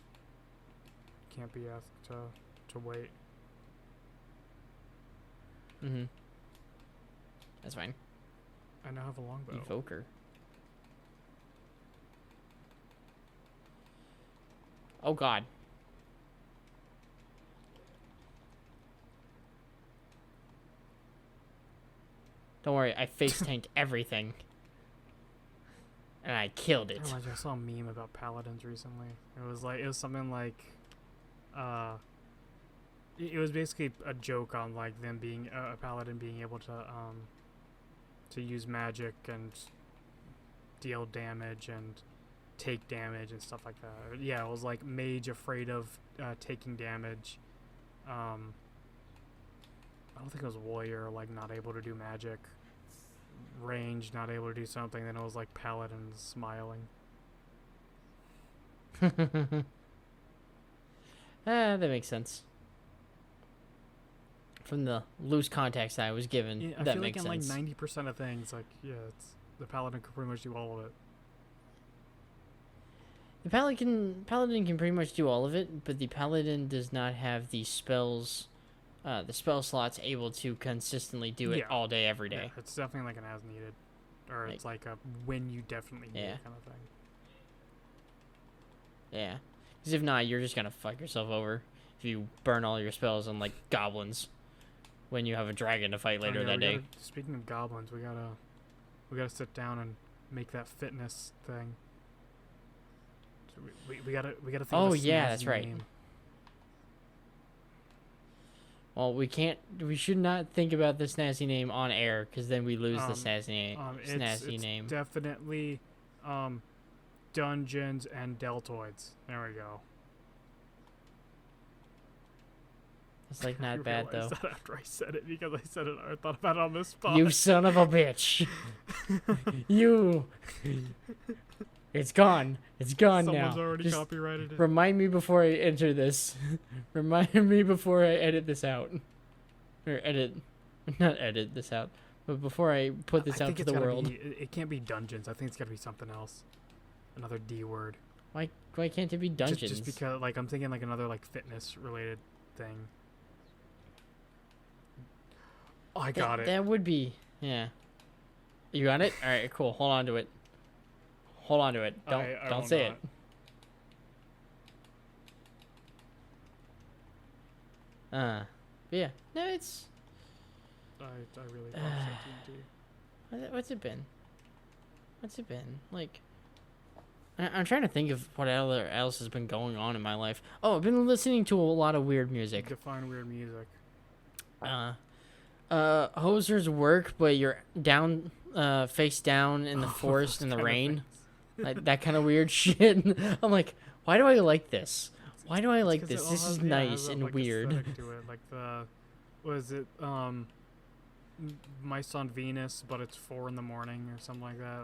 can't be asked to wait. Mm-hmm. That's fine. I now have a longbow. Evoker. Oh, God. Don't worry, I face tanked everything. And I killed it. I saw a meme about paladins recently. It was something like, it was basically a joke on like them being a paladin being able to use magic and deal damage and take damage and stuff like that. Yeah, it was like mage afraid of taking damage. I don't think it was warrior, like not able to do magic. Range, not able to do something. Then it was like paladins smiling. That makes sense. from the loose context I was given, Yeah, I that feel like makes in sense. like 90% of things, like it's the paladin could pretty much do all of it. The paladin can pretty much do all of it, but the paladin does not have the spells, the spell slots able to consistently do it Yeah. all day, every Yeah, day. it's definitely like an as needed, or it's like a when you definitely need it kind of thing. Yeah, because if not, you're just gonna fuck yourself over if you burn all your spells on like goblins when you have a dragon to fight later that day. Speaking of goblins, we gotta sit down and make that fitness thing. So we gotta think of a snazzy that's right. name. Well, we can't. We should not think about the snazzy name on air, because then we lose the snazzy It's name. definitely Dungeons and Deltoids. There we go. It's like not bad though. That after I said it, because I said it, I thought about it on the spot. You son of a bitch! You. It's gone. It's gone now. Someone's already Just copyrighted it. remind me before I enter this. Remind me before I edit this out. Or not edit this out, but before I put this out to the world. It can't be dungeons. I think it's gotta be something else. Another D word. Why can't it be dungeons? Just because, like, I'm thinking like another like fitness related thing. Oh, I got it. That would be, yeah. You got it? All right, cool. Hold on to it. Hold on to it. Don't say it. But yeah. No, it's. I really love CTNT. What's it been? Like, I'm trying to think of what else has been going on in my life. Oh, I've been listening to a lot of weird music. Define weird music. Hosers work, but you're down, face down in the forest in the rain. Like, that kind of weird shit. I'm like, why do I like this? Why do I like this? This is nice and weird. To it. Like was it Mice on Venus, but it's 4 a.m. or something like that.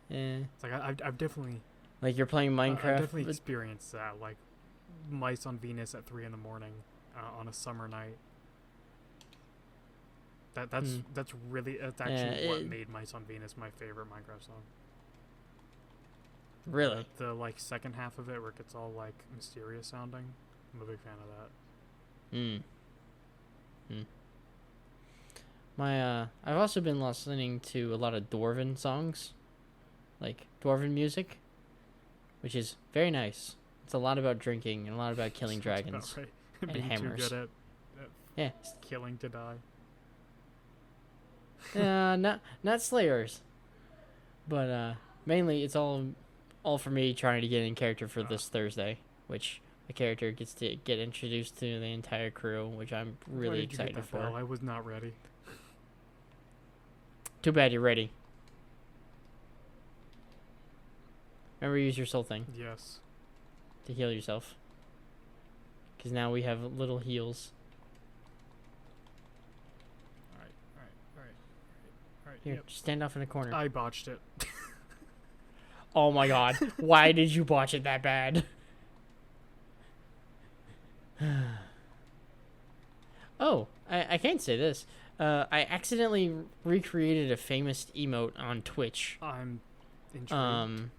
It's like I've definitely like you're playing Minecraft. I've definitely experienced that, like Mice on Venus at 3 a.m. On a summer night. That's actually what made Mice on Venus my favorite Minecraft song. Really? The like second half of it where it gets all like mysterious sounding. I'm a big fan of that. I've also been listening to a lot of Dwarven songs, like Dwarven music, which is very nice. It's a lot about drinking and a lot about killing dragons right. and Being hammers. Too good at killing to die. Not slayers, but mainly it's all for me trying to get in character for this Thursday, which the character gets to get introduced to the entire crew, which I'm really excited for. Bell? I was not ready. Too bad you're ready. Remember, use your soul thing. Yes. To heal yourself. Because now we have little heals. Alright. Here, just stand off in a corner. I botched it. Oh my god. Why did you botch it that bad? Oh, I can't say this. I accidentally recreated a famous emote on Twitch. I'm intrigued.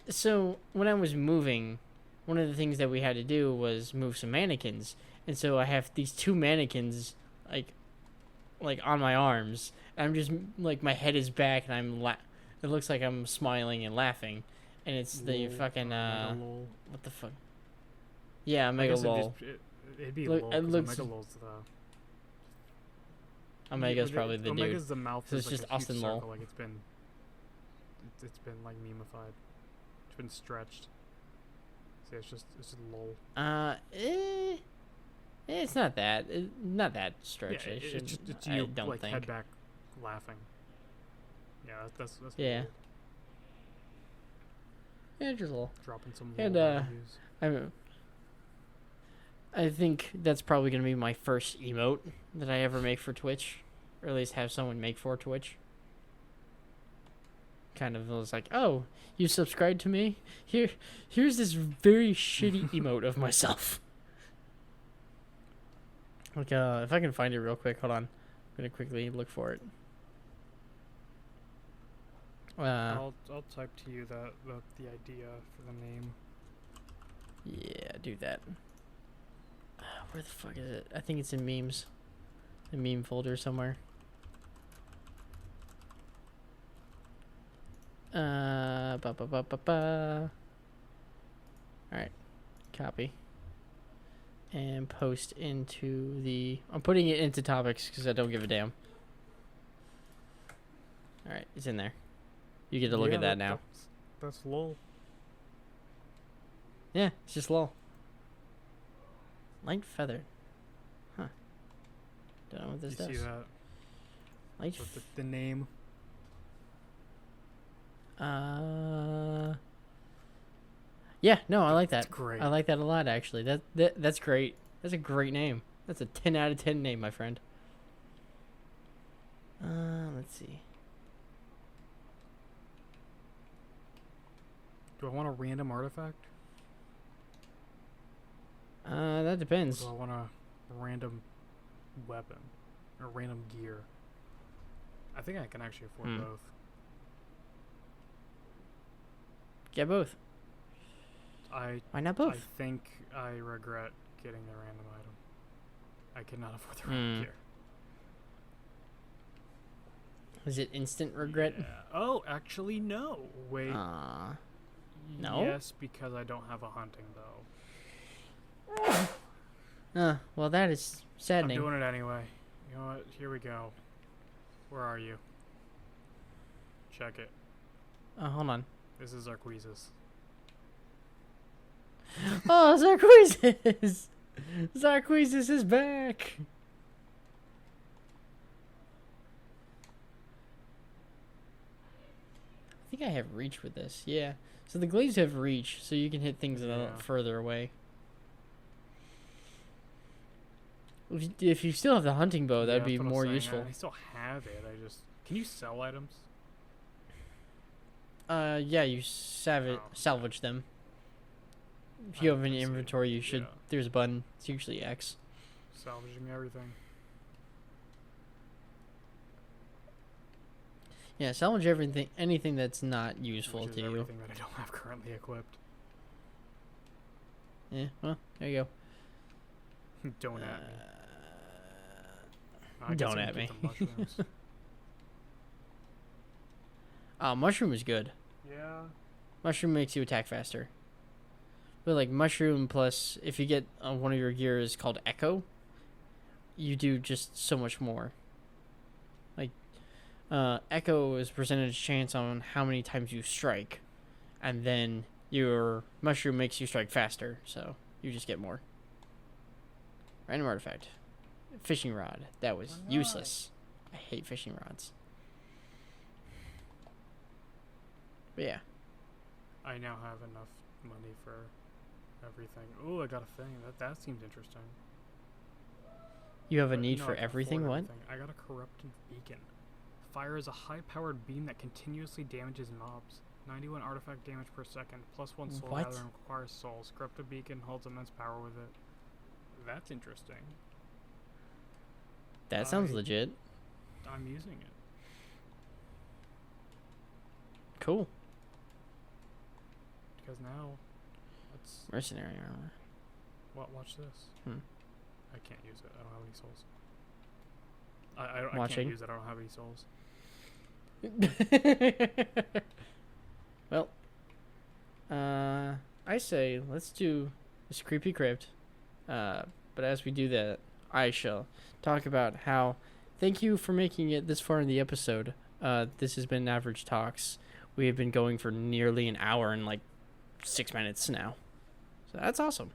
So when I was moving, one of the things that we had to do was move some mannequins, and so I have these 2 mannequins like on my arms. And I'm just like, my head is back, and it looks like I'm smiling and laughing, and it's the fucking what the fuck? Yeah, Mega Lol. It'd be Look, lol. It looks. Mega Lol's Omega's probably the Omega's dude. the mouth. So it's like just a huge Austin circle, Lol. Like it's been like memified. It's been stretched. See, it's just lol. It's not that. Not that stretched. Yeah, it's you don't like think. head back, laughing. Yeah, that's Yeah. Weird. Yeah, just a little. Dropping some And values. I think that's probably gonna be my first emote that I ever make for Twitch, or at least have someone make for Twitch. Kind of was like, oh, you subscribed to me? Here's this very shitty emote of myself. Like, if I can find it real quick, hold on. I'm gonna quickly look for it. I'll type to you the idea for the name. Yeah, do that. Where the fuck is it? I think it's in memes. The meme folder somewhere. Alright. Copy. And post into the... I'm putting it into topics because I don't give a damn. Alright, it's in there. You get to look at that now. That's lol. Yeah, it's just lol. Light feather. Huh. Don't know what this does. You see that? Light With the name. Yeah, no, I like that. That's great. I like that a lot, actually. That's great. That's a great name. That's a 10 out of 10 name, my friend. Let's see. Do I want a random artifact? That depends. Or do I want a random weapon? Or random gear? I think I can actually afford both. Get both. Why not both? I think I regret getting the random item. I cannot afford the random gear. Is it instant regret? Yeah. Oh, actually, no. Wait. No? Yes, because I don't have a hunting bow. Well, that is saddening. I'm doing it anyway. You know what? Here we go. Where are you? Check it. Hold on. This is Zarqueezes. Oh, Zarqueezes! Zarqueezes is back! I think I have reach with this, yeah. So the glaives have reach, so you can hit things a little further away. If you still have the hunting bow, that'd be more useful. I still have it. I just... Can you sell items? Yeah, you salvage them. If you have an inventory, you should. Yeah. There's a button. It's usually X. Salvaging everything. Yeah, salvage everything, anything that's not useful to you. Everything that I don't have currently equipped. Yeah, well, there you go. Don't at me. Don't at me. Mushroom is good. Yeah. Mushroom makes you attack faster. But like mushroom plus, if you get one of your gears called Echo, you do just so much more. Like, Echo is percentage chance on how many times you strike, and then your mushroom makes you strike faster, so you just get more. Random artifact. Fishing rod. That was useless. I hate fishing rods. But yeah. I now have enough money for everything. Oh, I got a thing. That seems interesting. You have a need for everything? What? I got a corrupted beacon. Fires a high-powered beam that continuously damages mobs. 91 artifact damage per second. +1 soul rather than requires souls. Corrupted beacon holds immense power with it. That's interesting. That sounds legit. I'm using it. Cool. Because now, it's mercenary armor. Watch this. I can't use it. I don't have any souls. I can't use it. I don't have any souls. Well, I say let's do this creepy crypt. But as we do that, I shall talk about how. Thank you for making it this far in the episode. This has been Average Talks. We have been going for nearly an hour and like 6 minutes now. So that's awesome.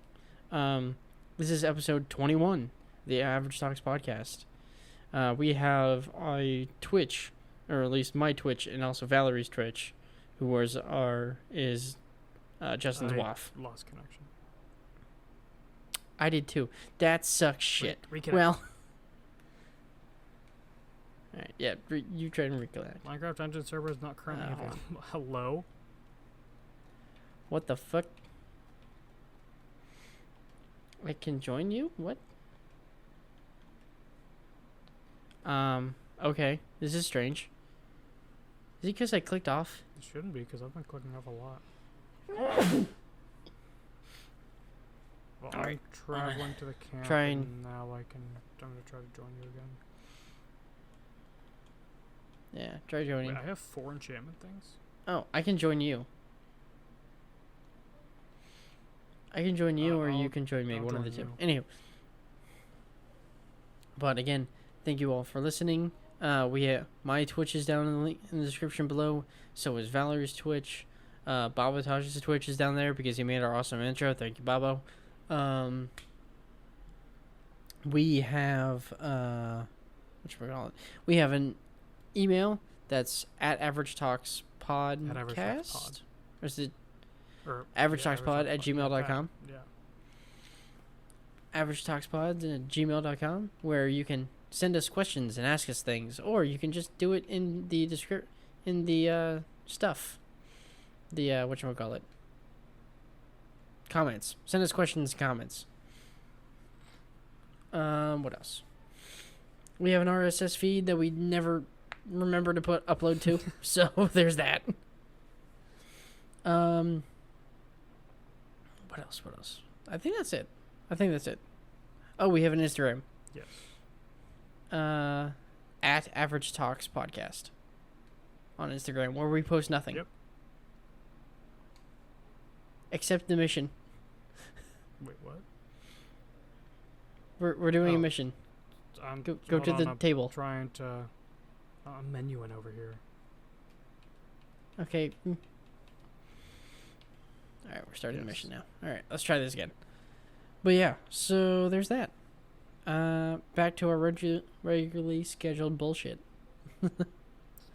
This is episode 21, the Average Talks podcast. We have a Twitch, or at least my Twitch, and also Valerie's Twitch, who is Justin's WAF. Lost connection. I did too. That sucks shit. Reconnect. Well. Alright, yeah, you try and reconnect. Minecraft Dungeon server is not currently available. Hello? What the fuck? I can join you? What? Okay. This is strange. Is it because I clicked off? It shouldn't be, because I've been clicking off a lot. Well, All right. I'm traveling to the camp, trying- and now I'm going to try to join you again. Yeah, try joining. Wait, I have 4 enchantment things? Oh, I can join you. I can join you, or you can join me. I'll One of the join two. Anywho. But again, thank you all for listening. My Twitch is down in the link in the description below. So is Valerie's Twitch. Babataj's Twitch is down there because he made our awesome intro. Thank you, Babo. We have we have an email that's at averagetalkspod. At averagetalkspod. Or is it Or averagetalkspod@gmail.com? Yeah. averagetalkspod@gmail.com, where you can send us questions and ask us things, or you can just do it in the stuff, the whatchamacallit, comments. Send us questions and comments. What else? We have an RSS feed that we never remember to upload to, so there's that. What else? I think that's it. Oh, we have an Instagram. Yes. At Average Talks Podcast on Instagram, where we post nothing. Yep. Except the mission. Wait, what? We're doing a mission. Go hold to on, the I'm table. Trying to. I'm menuing over here. Okay. All right, we're starting the mission now. All right, let's try this again. But yeah, so there's that. Back to our regularly scheduled bullshit.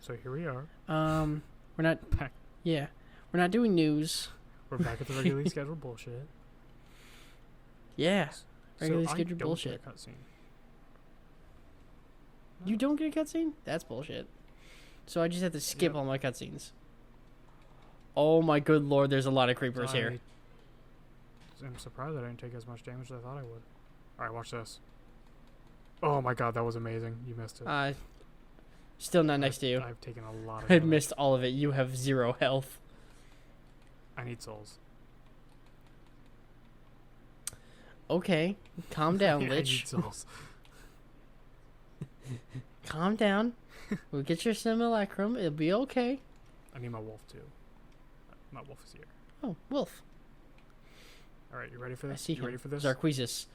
So here we are. We're not. Back. Yeah, we're not doing news. We're back at the regularly scheduled bullshit. Yeah, So regularly I scheduled don't bullshit. get a cutscene. You don't get a cutscene? That's bullshit. So I just have to skip Yep. all my cutscenes. Oh my good lord, there's a lot of creepers here. I'm surprised I didn't take as much damage as I thought I would. Alright, watch this. Oh my god, that was amazing. You missed it. Still not next to you. I've taken a lot of I damage. missed all of it. You have 0 health. I need souls. Okay, calm down, I need Lich. souls. Calm down. We'll get your simulacrum. It'll be okay. I need my wolf too. My wolf is here. Oh, Wolf. Alright, you ready for I this? see You him. ready for this? Zarqueezes.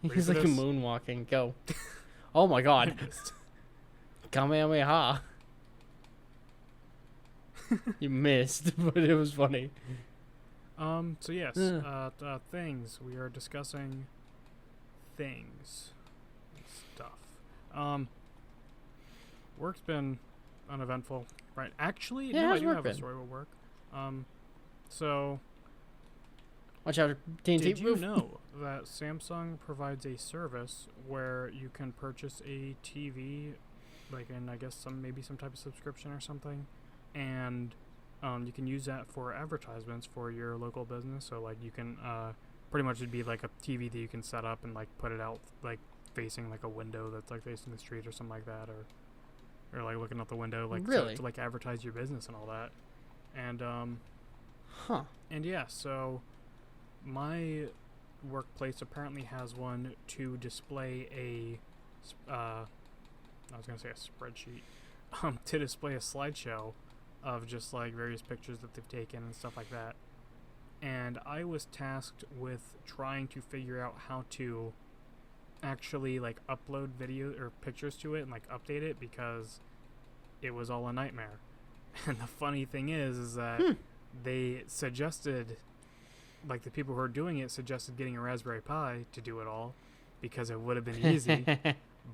Ready He's for like this? moonwalking. Go. Oh my god. I missed. Kamehameha. You missed, but it was funny. So yes, things. We are discussing things and stuff. Work's been uneventful, right? Actually, Yeah, no, I how's do work have a been? story with work. So Watch out, TNT. did you Move. know that Samsung provides a service where you can purchase a TV, like in I guess maybe some type of subscription or something, and you can use that for advertisements for your local business. So like you can pretty much it'd be like a TV that you can set up and like put it out like facing like a window that's like facing the street or something like that, or like looking out the window like Really? to like advertise your business and all that. And Huh. and yeah, so my workplace apparently has one to display I was gonna say a spreadsheet, to display a slideshow of just like various pictures that they've taken and stuff like that. And I was tasked with trying to figure out how to actually like upload video or pictures to it and like update it because it was all a nightmare. And the funny thing is that they suggested, like the people who are doing it suggested getting a Raspberry Pi to do it all because it would have been easy,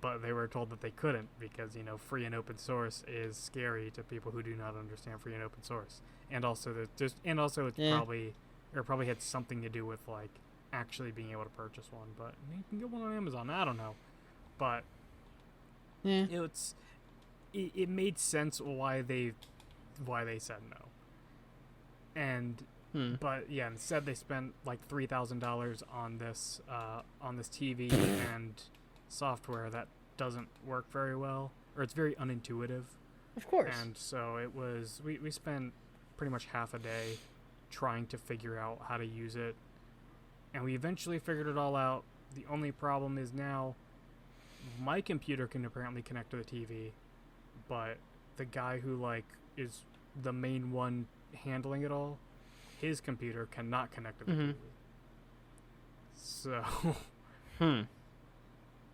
but they were told that they couldn't because, you know, free and open source is scary to people who do not understand free and open source. And also it's probably had something to do with like actually being able to purchase one, but you can get one on Amazon. I don't know. But Yeah. it made sense why they said no. And but yeah, instead they spent like $3,000 on this TV and software that doesn't work very well, or it's very unintuitive. Of course. And so it was, we spent pretty much half a day trying to figure out how to use it. And we eventually figured it all out. The only problem is now my computer can apparently connect to the TV, but the guy who is the main one handling it all, his computer cannot connect to the TV. So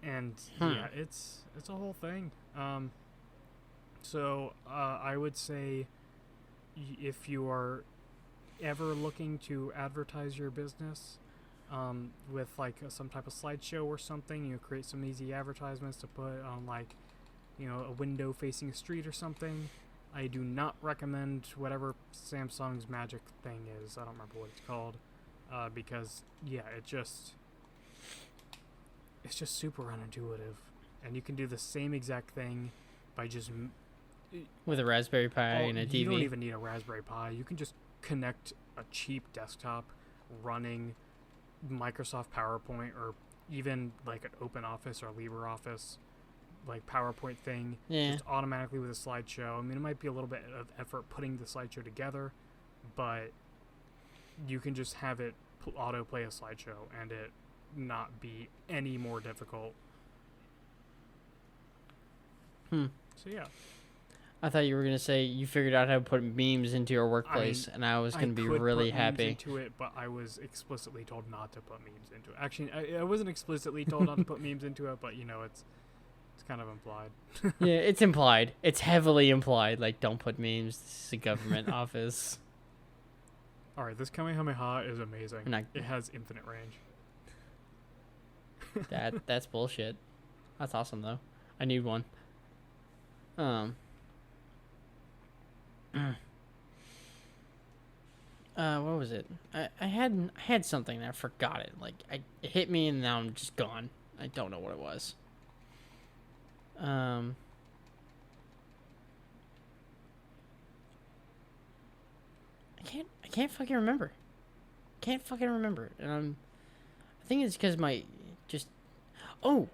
and yeah, it's a whole thing. So I would say if you are ever looking to advertise your business with some type of slideshow or something, create some easy advertisements to put on a window facing a street or something. I do not recommend whatever Samsung's magic thing is. I don't remember what it's called, because it's just super unintuitive, and you can do the same exact thing by just with a Raspberry Pi and a TV. You don't even need a Raspberry Pi. You can just connect a cheap desktop running Microsoft PowerPoint, or even an OpenOffice or LibreOffice PowerPoint thing, just automatically with a slideshow. I mean, it might be a little bit of effort putting the slideshow together, but you can just have it autoplay a slideshow and it not be any more difficult. So yeah. I thought you were gonna say you figured out how to put memes into your workplace, and I was gonna be really happy. Memes into it, but I was explicitly told not to put memes into it. Actually, I wasn't explicitly told not to put memes into it, but it's kind of implied. Yeah, it's implied. It's heavily implied. Don't put memes. This is a government office. All right, this Kamehameha is amazing. It has infinite range. That's bullshit. That's awesome though. I need one. What was it? I had something and I forgot it. It hit me and now I'm just gone. I don't know what it was. I can't fucking remember. And I think it's because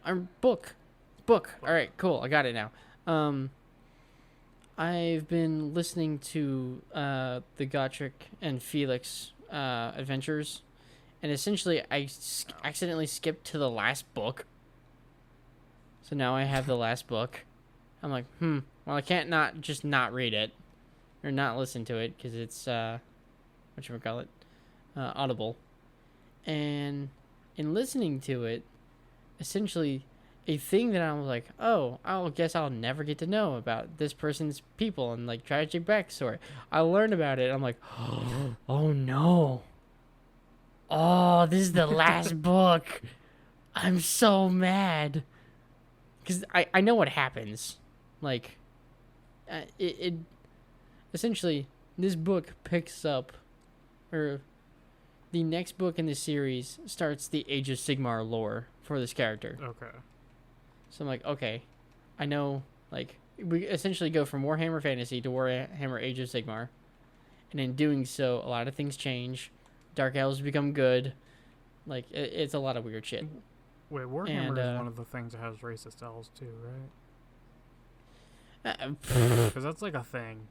our book. All right, cool. I got it now. I've been listening to the Gotrek and Felix adventures, and essentially I accidentally skipped to the last book. So now I have the last book. I'm like, well, I can't not read it or not listen to it because it's whatchamacallit, Audible. And in listening to it, essentially a thing that I was like, oh, I guess I'll never get to know about this person's people and tragic backstory. I learned about it. I'm like, oh no. Oh, this is the last book. I'm so mad. Because I know what happens. It essentially, this book picks up, or the next book in the series starts the Age of Sigmar lore for this character. Okay. So I'm like, okay, I know, we essentially go from Warhammer Fantasy to Warhammer Age of Sigmar. And in doing so, a lot of things change. Dark Elves become good. It's a lot of weird shit. Wait, Warhammer is one of the things that has racist elves too, right? Because that's a thing.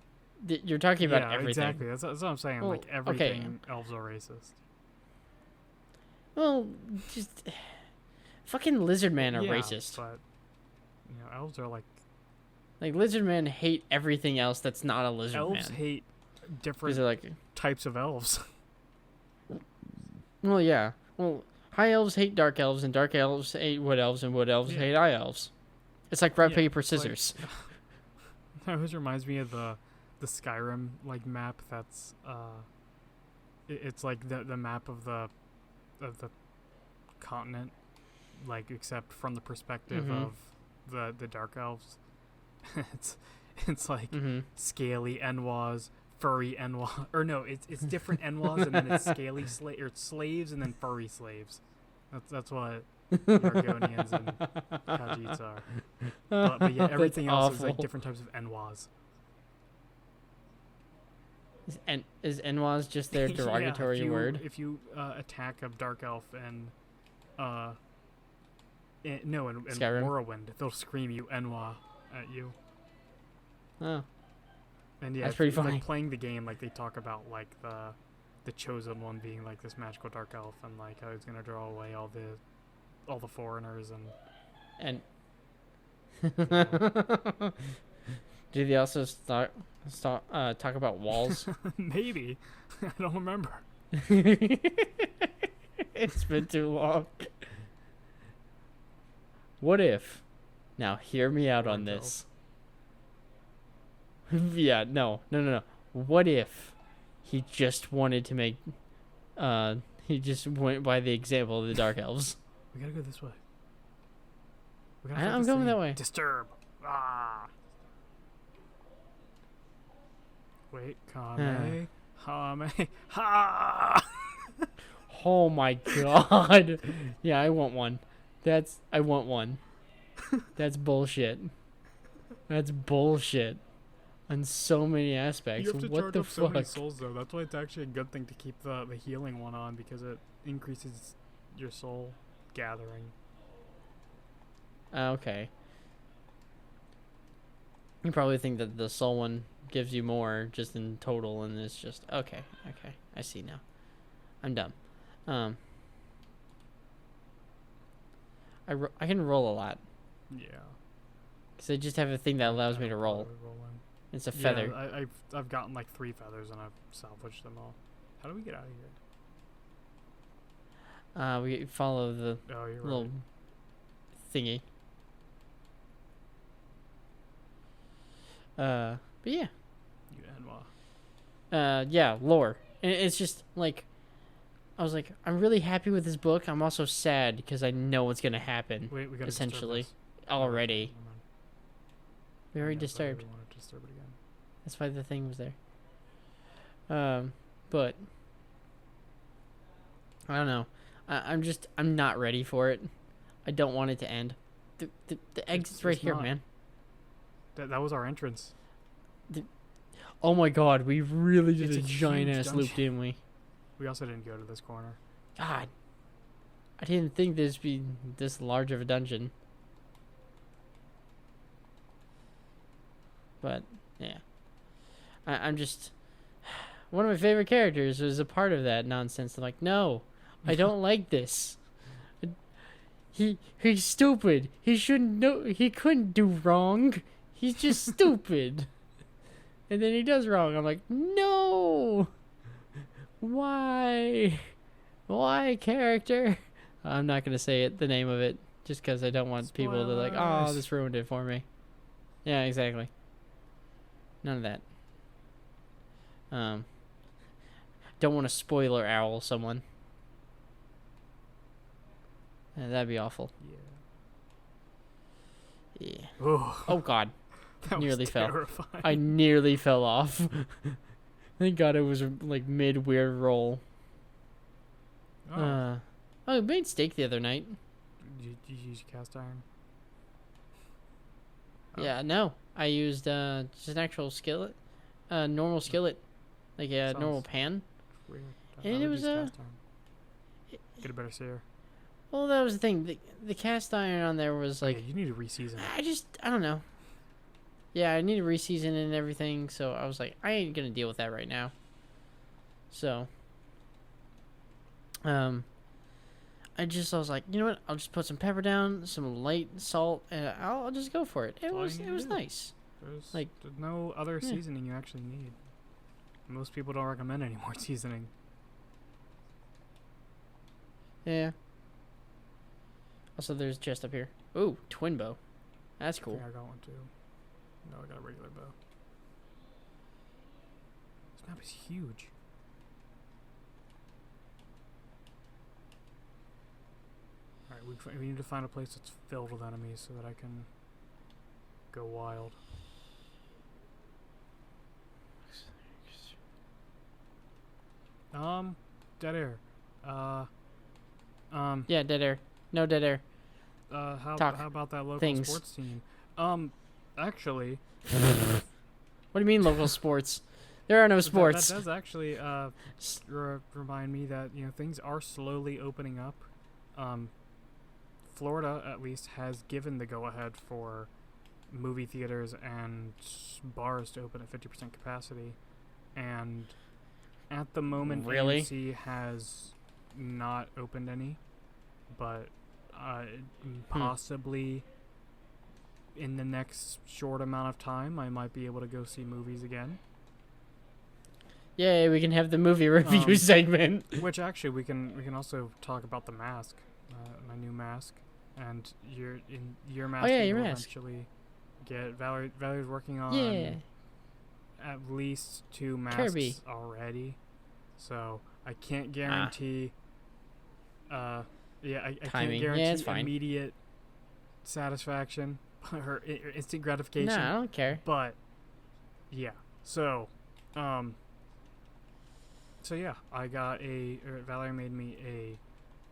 You're talking about everything. Exactly. That's what I'm saying. Well, everything, elves are racist. Well, just fucking Lizardmen are racist. But elves are Lizardmen hate everything else that's not a Lizardman. Elves hate different types of elves. Well, yeah. Well, High Elves hate Dark Elves, and Dark Elves hate Wood Elves, and Wood Elves hate High Elves. It's like rock, paper, scissors. That always reminds me of the Skyrim map. That's it's the map of the continent, except from the perspective of the Dark Elves. it's scaly Enwas, furry Enwa, or no, it's different Enwas, and then it's scaly slaves, and then furry slaves. That's what Argonians and Khajiits are. But yeah, everything else is different types of Enwas. Is Enwas just their derogatory word? If you attack a dark elf and No, in Skyrim? Morrowind, they'll scream you Enwa at you. Oh, And yeah, that's pretty funny. like playing the game, like they talk about like the chosen one being like this magical dark elf, and like how he's gonna draw away all the foreigners And and do they also talk about walls? maybe I don't remember. It's been too long. What if? Now, hear me out on this. Yeah, no. What if he just wanted to make, he just went by the example of the Dark Elves? We gotta go this way. We I'm going that way. Disturb. Ah. Wait, Kame, Hame, ha. Oh my god. Yeah, I want one. I want one. That's bullshit. That's bullshit. On so many aspects. You have to What charge the up so many fuck? souls though. That's why it's actually a good thing to keep the healing one on, because it increases your soul gathering. Okay. You probably think that the soul one gives you more just in total, and it's just okay. I see now. I'm dumb. I can roll a lot Yeah. because I just have a thing that allows me to roll. It's a feather. Yeah, I've gotten like 3 feathers and I've salvaged them all. How do we get out of here? We follow the Oh, you're little right. thingy. But yeah. You Enwa. Yeah, lore. And it's just like, I was like, I'm really happy with this book. I'm also sad because I know what's gonna happen. Wait, we gotta essentially disturb this. already. Never mind. We already Yeah, but I disturbed. really wanna disturb it again. That's why the thing was there. But I don't know. I'm not ready for it. I don't want it to end. The exit's right it's here, not. man. That was our entrance. Oh my god, we really did It's a a giant huge ass loop, dungeon. didn't we? We also didn't go to this corner. God. I didn't think this would be this large of a dungeon. But, yeah. I'm just... One of my favorite characters was a part of that nonsense. I'm like, no, I don't like this. He's stupid. He shouldn't know. He couldn't do wrong. He's just stupid. And then he does wrong. I'm like, no. Why? Why, character? I'm not going to say it, the name of it, just because I don't want people to like, oh, Spoilers. this ruined it for me. Yeah, exactly. None of that. Don't want to spoiler owl someone. That'd be awful. Yeah. Yeah. Oh, Oh, God. that nearly was fell. terrifying. I nearly fell off. Thank God it was like mid weird roll. Oh, I made steak the other night. did you use cast iron? Oh. Yeah, no. I used just an actual skillet. Normal skillet. Like a Sounds- normal pan. Weird. And I it would was, use cast iron. Get a better sear. Well, that was the thing. The cast iron on there was like, Okay, you need to reseason it. I don't know. Yeah, I need to reseason it and everything, so I was like, I ain't gonna deal with that right now. So, I was like, you know what? I'll just put some pepper down, some light salt, and I'll just go for it. It all was you need to do. nice. Like- There's no other Yeah. seasoning you actually need. Most people don't recommend any more seasoning. Yeah. Also, there's a chest up here. Ooh, twin bow. That's I cool. think I got one too. No, I got a regular bow. This map is huge. Alright, we need to find a place that's filled with enemies so that I can go wild. Dead air. Yeah, dead air. No dead air. How Talk about that local things. sports team? Actually, What do you mean local sports? There are no sports. That does actually remind me that things are slowly opening up. Florida at least has given the go-ahead for movie theaters and bars to open at 50% capacity, and at the moment Really? AMC has not opened any, but possibly in the next short amount of time I might be able to go see movies again. Yay, we can have the movie review segment. Which actually we can also talk about the mask, my new mask, and your mask. Oh yeah, that your you'll mask. Eventually get Valerie's working on Yeah. at least 2 masks Kirby. already, so I can't guarantee. I can't Timing. guarantee Yeah, it's fine. immediate satisfaction or instant gratification. No, I don't care. But yeah, so yeah, I got Valerie made me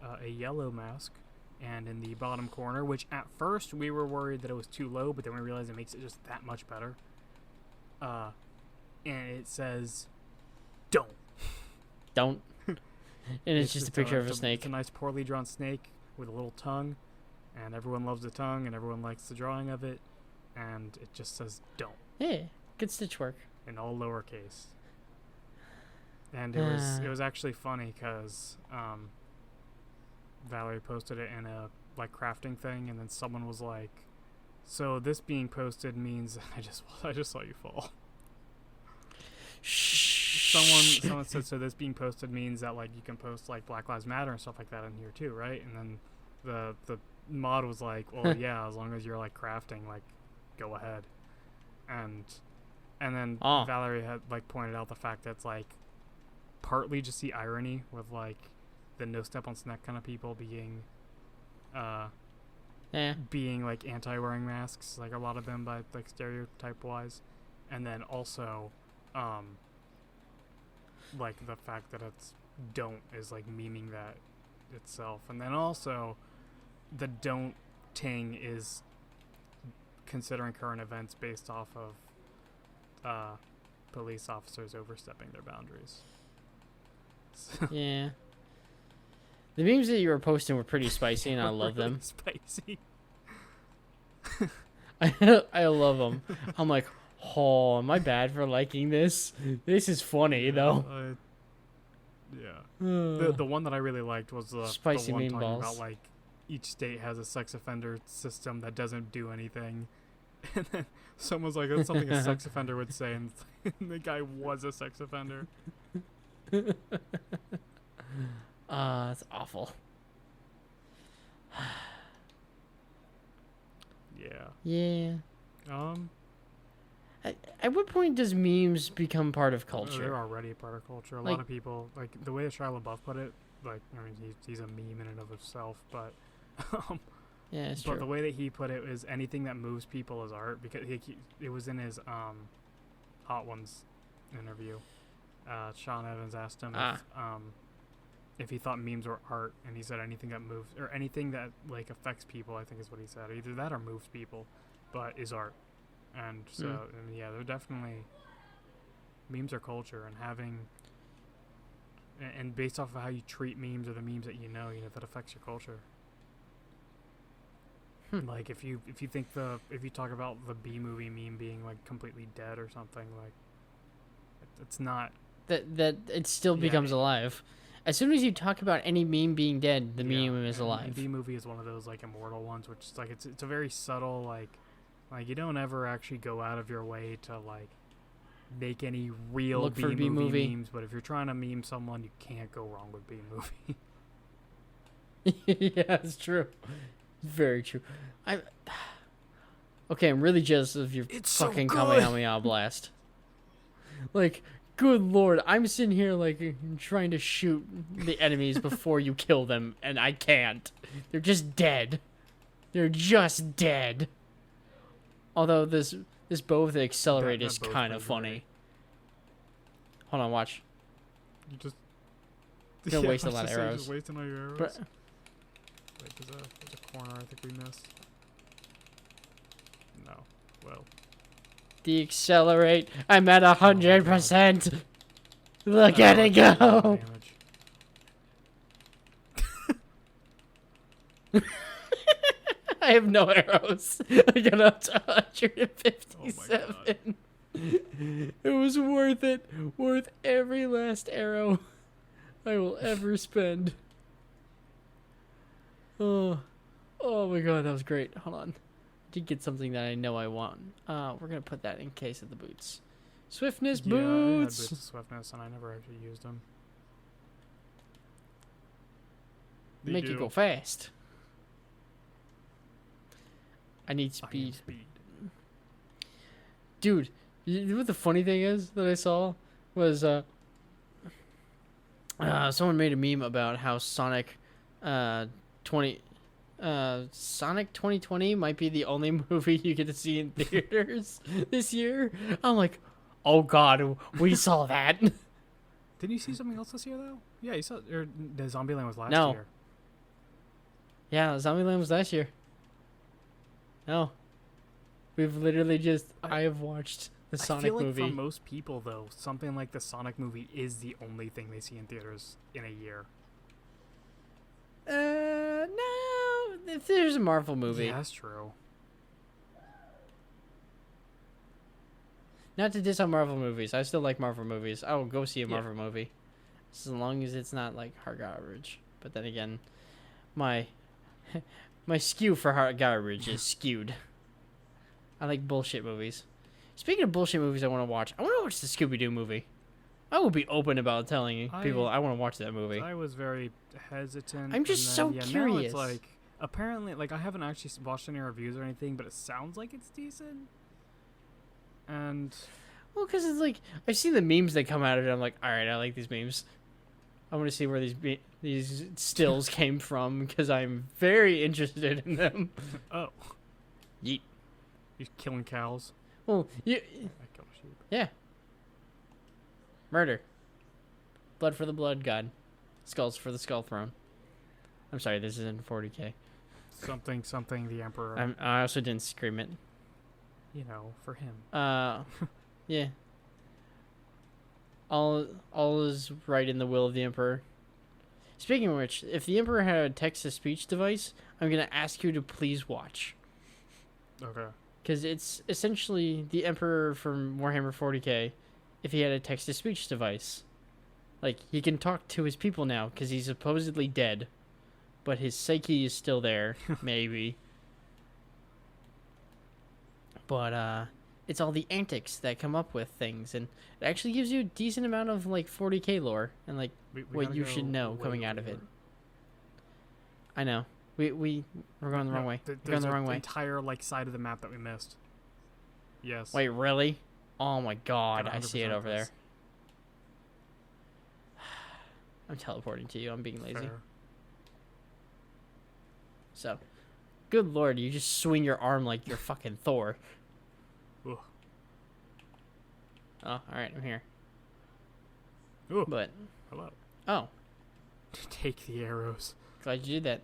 a yellow mask, and in the bottom corner, which at first we were worried that it was too low, but then we realized it makes it just that much better. And it says, "Don't." And it's just a picture of a snake. It's a nice poorly drawn snake with a little tongue, and everyone loves the tongue, and everyone likes the drawing of it, and it just says "Don't" Yeah, good stitch work. in all lowercase. And it was actually funny because Valerie posted it in a crafting thing, and then someone was like, "So this being posted means I just saw you fall." Someone said, "So this being posted means that you can post Black Lives Matter and stuff like that in here too, right?" And then the mod was like, "Well, yeah, as long as you're crafting, go ahead." And then Valerie had bepointed out the fact that it's partly just the irony with the no step on snack kind of people being being anti-wearing masks, a lot of them by stereotype wise, and then also the fact that it's "don't" is memeing that itself, and then also the "don't" ting is considering current events based off of police officers overstepping their boundaries. Yeah. The memes that you were posting were pretty spicy, and I love them. Spicy. I love them. I'm like, oh, am I bad for liking this? This is funny, though. Yeah. The one that I really liked was the Spicy one meme talking balls. about each state has a sex offender system that doesn't do anything. And then someone's like, "That's something a sex offender would say," and the guy was a sex offender. That's awful. Yeah. Yeah. At what point does memes become part of culture? They're already a part of culture. A lot of people, the way that Shia LaBeouf put it, he's a meme in and of himself, but yeah, it's but true. the way that he put it is anything that moves people is art, because it was in his Hot Ones interview. Sean Evans asked him if he thought memes were art, and he said anything that moves or anything that affects people, I think is what he said. Either that or moves people, but is art. And so yeah, they're definitely, memes are culture, and having and based off of how you treat memes or the memes that that affects your culture. If you talk about the B movie meme being completely dead or something, it's not. That it still becomes alive. As soon as you talk about any meme being dead, the meme is alive. B movie is one of those immortal ones, which is it's a very subtle you don't ever actually go out of your way to make any real Look for B movie B-movie. memes, but if you're trying to meme someone, you can't go wrong with B movie. Yeah, it's true. Very true. Okay, I'm really jealous of your fucking Kamehameha blast. Good lord, I'm sitting here trying to shoot the enemies before you kill them, and I can't. They're just dead. They're just dead. Although this bow that accelerate is kind of funny. Great. Hold on, watch. You just Don't waste a lot of arrows. Just wasting all your arrows. But, Wait, there's a corner I think we missed. No. Well. Deaccelerate. I'm at 100%. Look at it go. I have no arrows. I got up to 157. Oh my It was worth it. Worth every last arrow I will ever spend. Oh my god, that was great. Hold on. I did get something that I know I want. We're gonna put that in case of the boots. Swiftness Yeah, I had boots. boots of swiftness, and I never actually used them. They Make you do. go fast. I need I need speed. speed. Dude, you know what the funny thing is that I saw was someone made a meme about how Sonic 2020 might be the only movie you get to see in theaters this year. I'm like, oh god, we saw that. Didn't you see something else this year though? Yeah, you saw. Or the Zombieland was last No. year. Yeah, Zombieland was last year. No. We've literally just I have watched the Sonic I feel like movie. for most people though, something like the Sonic movie is the only thing they see in theaters in a year. No, if there's a Marvel movie. Yeah, that's true. Not to diss on Marvel movies. I still like Marvel movies. I will go see a Marvel movie. As long as it's not like hard garbage. But then again, my skew for hard garbage is skewed. I like bullshit movies. Speaking of bullshit movies I want to watch the Scooby-Doo movie. I will be open about telling people I want to watch that movie. I was very hesitant. I'm just and then, so Now curious. it's like, apparently, like, I haven't actually watched any reviews or anything, but it sounds like it's decent. And Well, because it's like, I've seen the memes that come out of it. I'm like, alright, I like these memes. I want to see where these stills came from, because I'm very interested in them. oh, Yeet. you're killing cows. Well, I kill sheep. yeah. Murder. Blood for the blood god. Skulls for the skull throne. I'm sorry, this isn't 40k. Something the Emperor. I also didn't scream it. You know, for him. Yeah. All is right in the will of the Emperor. Speaking of which, if the Emperor had a text-to-speech device, I'm going to ask you to please watch. Okay. Because it's essentially the Emperor from Warhammer 40k if he had a text-to-speech device. Like, he can talk to his people now because he's supposedly dead. But his psyche is still there, maybe. But, it's all the antics that come up with things. And it actually gives you a decent amount of, like, 40k lore and, like, We what gotta you go should know way coming out of over. it. I know. We're going the wrong way. We're going the wrong way. Entire like side of the map that we missed. Yes. Wait, really? Oh my god, Gotta I see it 100% over there. this. I'm teleporting to you. I'm being lazy. Fair. So, good lord, you just swing your arm like you're fucking Thor. Ugh. Oh, alright, I'm here. Ooh. But, Hello. oh, Take the arrows. glad you did that.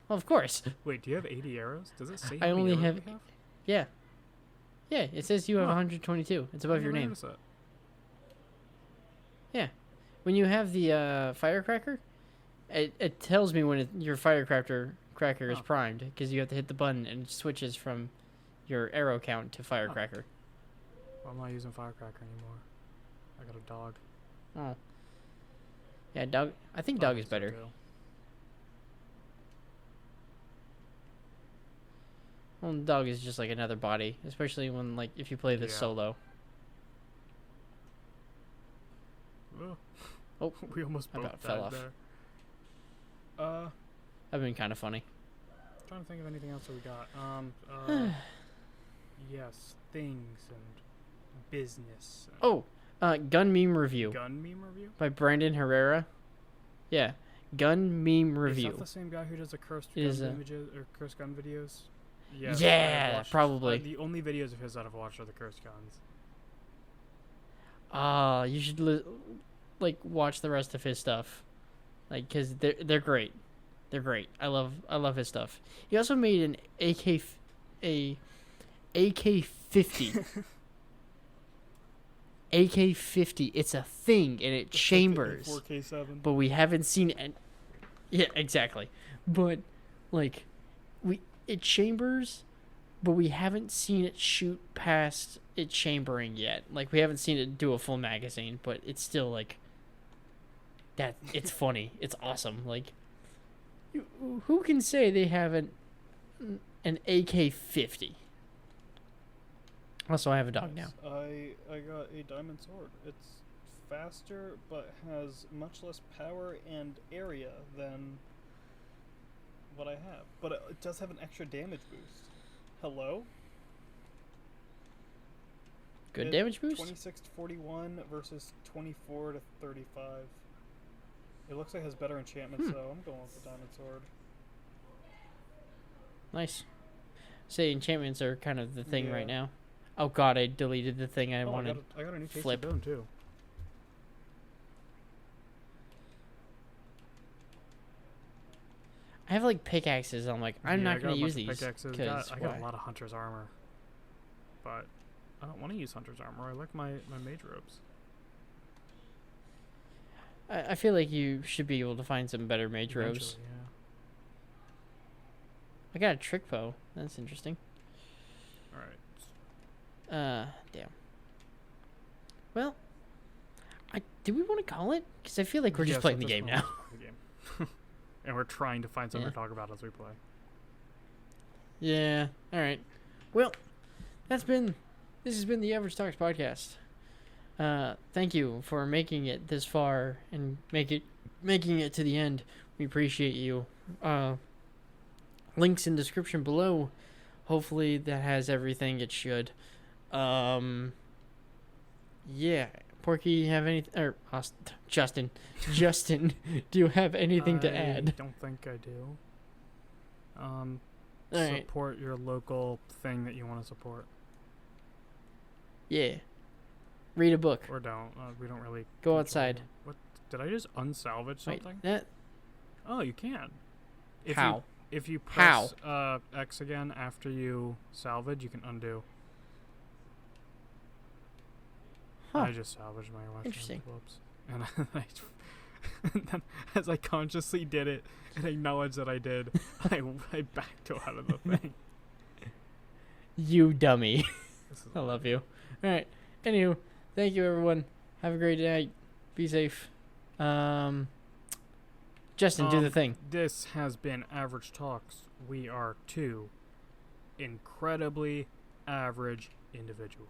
Well, of course. Wait, do you have 80 arrows? Does it say I how many only arrows have- we have? Yeah. Yeah, it says you have Huh. 122. It's above your Never name. noticed that. When you have the firecracker, it tells me when your firecracker is Oh. primed because you have to hit the button and it switches from your arrow count to firecracker. Well, I'm not using firecracker anymore. I got a dog. Oh. Yeah, dog. I think dog is so better. good. Well, dog is just like another body, especially when like if you play this Yeah. solo. Oh. Oh, We almost I both about fell died off. there. That'd been kind of funny. Trying to think of anything else that we got. Yes, things and business. And Gun meme review gun meme review. by Brandon Herrera. Yeah, gun meme Is review. that the same guy who does the cursed It gun is, images or cursed gun videos? Yes, Yeah, I have watched- probably. the only videos of his that I've watched are the cursed guns. You should like watch the rest of his stuff, like because they're great. They're great. I love his stuff. He also made an AK-50. AK-50. It's a thing and it chambers. 4K7. But we haven't seen it. Yeah, exactly. But like it chambers, but we haven't seen it shoot past it chambering yet. Like, we haven't seen it do a full magazine, but it's still, like, that, it's funny. It's awesome. Like, who can say they have an AK-50? Also, I have a dog now. I got a diamond sword. It's faster, but has much less power and area than what I have. But it does have an extra damage boost. Hello? Good damage boost? 26 to 41 versus 24 to 35. It looks like it has better enchantment, so I'm going with the diamond sword. Nice. Say enchantments are kind of the thing Yeah. right now. Oh god, I deleted the thing I wanted. I got a new tasty Flip. bone too. I have like pickaxes. I'm like, I'm not going to use these. Pickaxes. 'Cause I got why? a lot of hunter's armor, but I don't want to use hunter's armor. I like my mage robes. I feel like you should be able to find some better mage robes. Eventually, yeah. I got a trick bow. That's interesting. All right. Damn. Well, do we want to call it? Because I feel like we're just Yes, playing at the this game point, now. we're playing the game. And we're trying to find something to talk about as we play. Yeah. All right. Well, this has been the Average Talks podcast. Thank you for making it this far and making it to the end. We appreciate you. Links in description below. Hopefully that has everything it should. Yeah. Porky, you have anything? Or Justin, do you have anything to add? I don't think I do. All right. Support your local thing that you want to support, Yeah. Read a book. or don't. We don't really Go control outside. them. What did I just unsalvage Wait, something? that Oh, you can. how? If you press X again after you salvage, you can undo. Huh. I just salvaged my mushroom. Interesting. Whoops. And and then, as I consciously did it and acknowledged that I did, I backed out of the thing. You dummy. This is I love you. All right. Anywho, thank you everyone. Have a great night. Be safe. Justin, do the thing. This has been Average Talks. We are two incredibly average individuals.